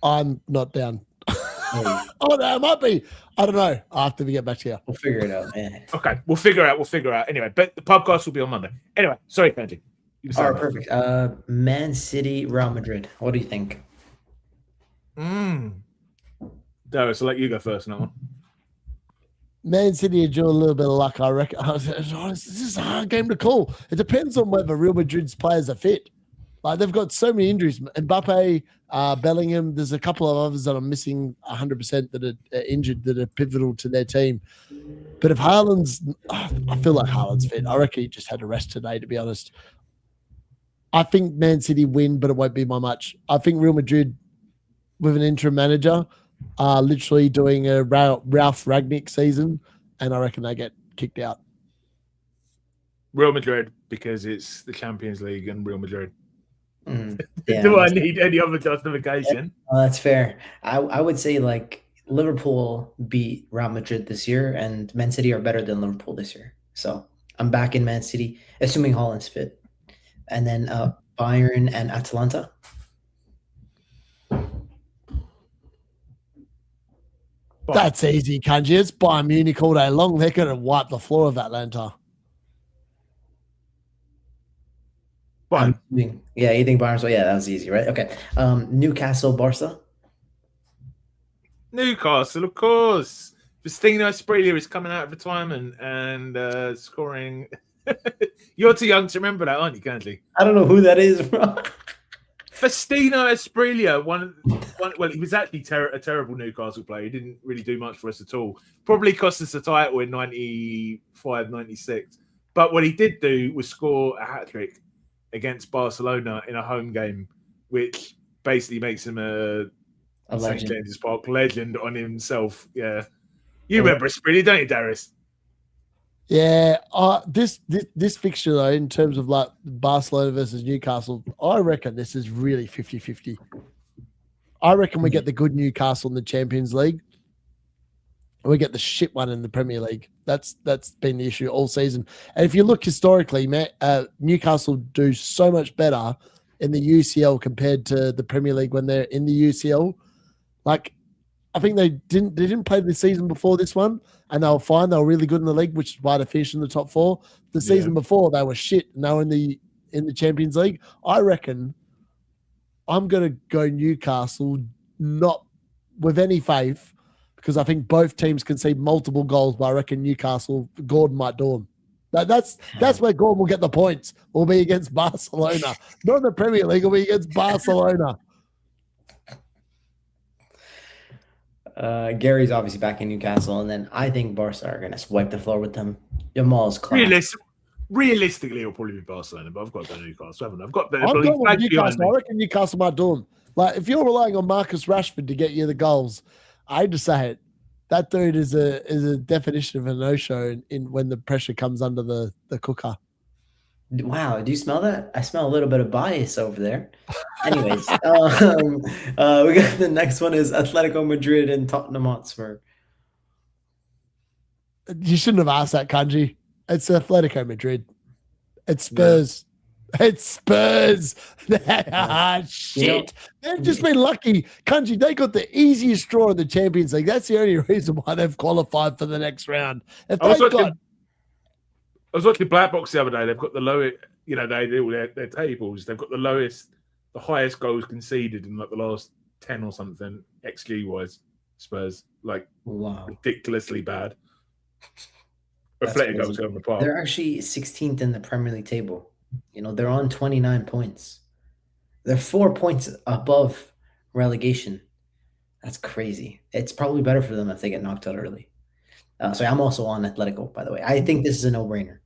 I'm not down. Oh, no, it might be. I don't know. After we get back to you. We'll figure it out, man. Okay, we'll figure out. Anyway, but the podcast will be on Monday. Anyway, sorry, Kanji. All right, perfect. Man City, Real Madrid. What do you think? Darius, I'll let you go first on that one. Man City enjoy a little bit of luck, I reckon. This is a hard game to call. It depends on whether Real Madrid's players are fit. Like, they've got so many injuries. Mbappe, Bellingham, there's a couple of others that are missing 100% that are injured, that are pivotal to their team. But if Haaland's... I feel like Haaland's fit. I reckon he just had a rest today, to be honest. I think Man City win, but it won't be by much. I think Real Madrid, with an interim manager, are literally doing a Ralph Rangnick season, and I reckon they get kicked out. Real Madrid, because it's the Champions League and Real Madrid. Yeah, Do I need any other justification? That's fair. I would say like Liverpool beat Real Madrid this year, and Man City are better than Liverpool this year. So I'm back in Man City, assuming Haaland's fit. And then Bayern and Atalanta. That's easy, Kanji. It's Bayern Munich all day long. They're going to wipe the floor of Atlanta. Bayern. Yeah, you think Bayern? So yeah, that was easy, right? Okay. Newcastle, Barca. Newcastle, of course. Faustino Asprilla is coming out of retirement and scoring. You're too young to remember that, aren't you, Kanji? I don't know who that is, bro. Faustino Asprilla, well, he was actually a terrible Newcastle player. He didn't really do much for us at all. Probably cost us the title in 95, 96. But what he did do was score a hat-trick against Barcelona in a home game, which basically makes him a St. legend. James's Park legend on himself. Yeah. You remember Asprilla, don't you, Darius? Yeah, this fixture, though, in terms of like Barcelona versus Newcastle, I reckon this is really 50-50. I reckon we get the good Newcastle in the Champions League, and we get the shit one in the Premier League. That's been the issue all season. And if you look historically, Newcastle do so much better in the UCL compared to the Premier League when they're in the UCL. Like, I think they didn't play the season before this one, and they were fine. They were really good in the league, which is why they finished in the top four. The season before, they were shit, and they were in the Champions League. I reckon I'm going to go Newcastle, not with any faith, because I think both teams concede multiple goals, but I reckon Newcastle, Gordon might do them. That's where Gordon will get the points. Will be against Barcelona. Not in the Premier League, will be against Barcelona. Gary's obviously back in Newcastle, and then I think Barca are going to swipe the floor with them. Jamal's class. Realistically, it'll probably be Barcelona, but I've got the Newcastle, haven't I? I've got the Newcastle. I reckon Newcastle might do them. Like, if you're relying on Marcus Rashford to get you the goals, I hate to say it, that dude is a definition of a no-show in when the pressure comes under the cooker. Wow, do you smell that? I smell a little bit of bias over there. Anyways, we got the next one is Atletico Madrid and Tottenham Hotspur. You shouldn't have asked that, Kanji. It's Atletico Madrid. It's Spurs. Yeah. It's Spurs. Shit. They've just been lucky. Kanji, they got the easiest draw in the Champions League. That's the only reason why they've qualified for the next round. If I was watching Black Box the other day. They've got the lowest, they do their tables. They've got the highest goals conceded in like the last 10 or something, XG wise. Spurs, ridiculously bad. Atletico was going apart. They're actually 16th in the Premier League table. They're on 29 points. They're 4 points above relegation. That's crazy. It's probably better for them if they get knocked out early. So I'm also on Atletico, by the way. I think this is a no-brainer.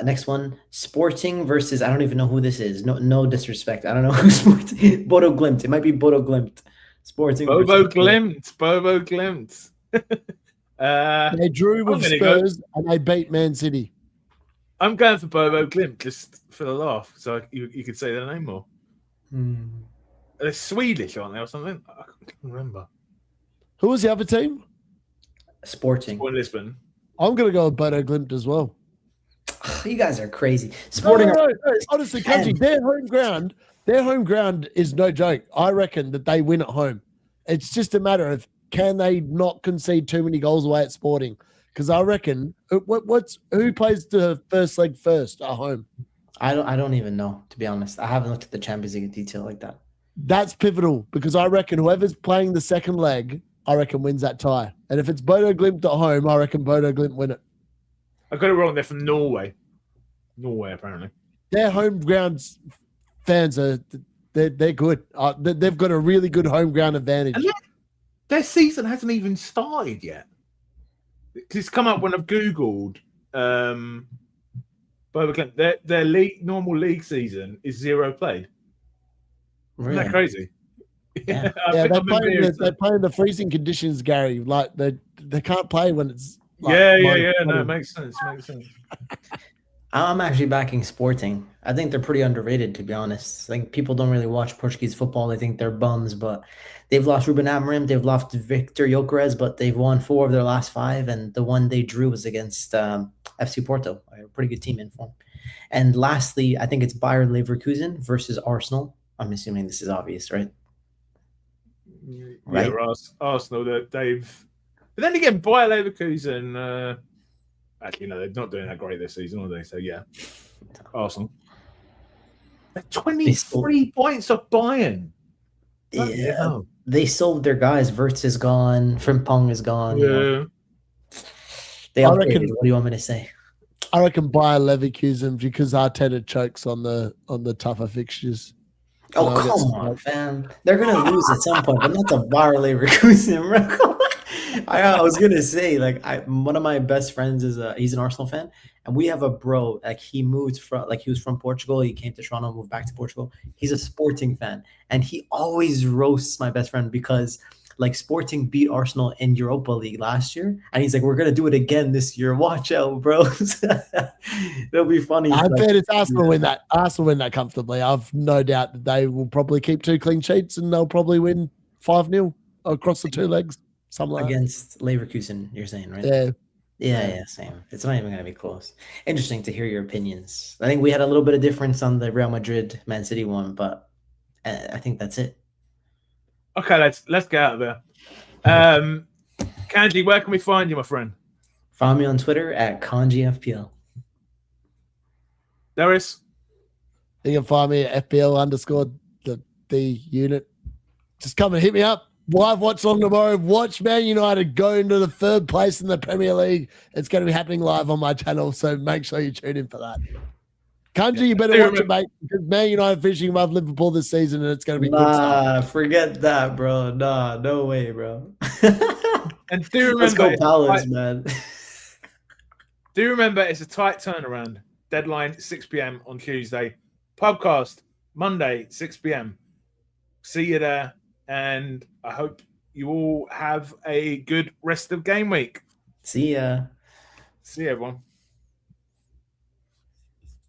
Next one, Sporting versus, I don't even know who this is. No disrespect. I don't know who's Sporting. Bodo Glimt. It might be Bodo Glimt. Sporting. Bobo Klimt. They drew with Spurs and they beat Man City. I'm going for Bobo Klimt just for the laugh, so you could say their name more. They're Swedish, aren't they, or something? I can't remember. Who was the other team? Sporting. Lisbon. I'm going to go with Bodo Glimt as well. You guys are crazy. Sporting. No. Honestly, Kanji, their home ground is no joke. I reckon that they win at home. It's just a matter of can they not concede too many goals away at Sporting? Because I reckon who plays the first leg first at home? I don't even know, to be honest. I haven't looked at the Champions League in detail like that. That's pivotal because I reckon whoever's playing the second leg, I reckon wins that tie. And if it's Bodo Glimt at home, I reckon Bodo Glimt win it. I got it wrong. They're from Norway. Norway, apparently. Their home ground fans they're good. They've got a really good home ground advantage. And their season hasn't even started yet. It's come up when I've Googled Bodo Glimt. Their normal league season is 0 played. Really? Isn't that crazy? Yeah. They're playing the freezing conditions, Gary. Like they can't play when it's like, yeah. No, it makes sense. I'm actually backing Sporting. I think they're pretty underrated, to be honest. I think people don't really watch Portuguese football. They think they're bums, but they've lost Ruben Amorim, they've lost Victor Gyökeres, but they've won 4 of their last 5, and the one they drew was against FC Porto, a pretty good team in form. And lastly, I think it's Bayer Leverkusen versus Arsenal. I'm assuming this is obvious, right? Right. Yeah, Arsenal, they've... But then again, Bayer Leverkusen... actually, no, they're not doing that great this season, are they? So, yeah. Arsenal. They're 23 points off Bayern. Yeah. They sold their guys. Wirtz is gone. Frimpong is gone. Yeah. They upgraded. What do you want me to say? I reckon Bayer Leverkusen because Arteta chokes on the tougher fixtures. Oh, come on, fam. They're going to lose at some point, but not to Bayer Leverkusen, bro. I was going to say, like, one of my best friends he's an Arsenal fan, and we have a bro, like, he was from Portugal. He came to Toronto, moved back to Portugal. He's a Sporting fan, and he always roasts my best friend because, like, Sporting beat Arsenal in Europa League last year, and he's like, we're going to do it again this year. Watch out, bro. It'll be funny. I bet it's Arsenal win that. Arsenal win that comfortably. I've no doubt that they will probably keep 2 clean sheets, and they'll probably win 5-0 across the 2 legs. Something against Leverkusen, you're saying, right? Yeah, same. It's not even going to be close. Interesting to hear your opinions. I think we had a little bit of difference on the Real Madrid Man City one, but I think that's it. Okay, let's get out of there. Kanji, where can we find you, my friend? Follow me on Twitter at KanjiFPL. Darius? You can find me at FPL D-Unit. Just come and hit me up. Live watch on tomorrow. Watch Man United go into the 3rd place in the Premier League. It's going to be happening live on my channel, so make sure you tune in for that. Kanji, you better watch it, mate, because Man United finishing above Liverpool this season, and it's going to be good stuff. Forget that, bro. Nah, no way, bro. And do remember, let's go Palace, man. Do remember, it's a tight turnaround. Deadline 6 p.m. on Tuesday. PubCast Monday 6 p.m. See you there. And I hope you all have a good rest of game week. See ya. See you, everyone.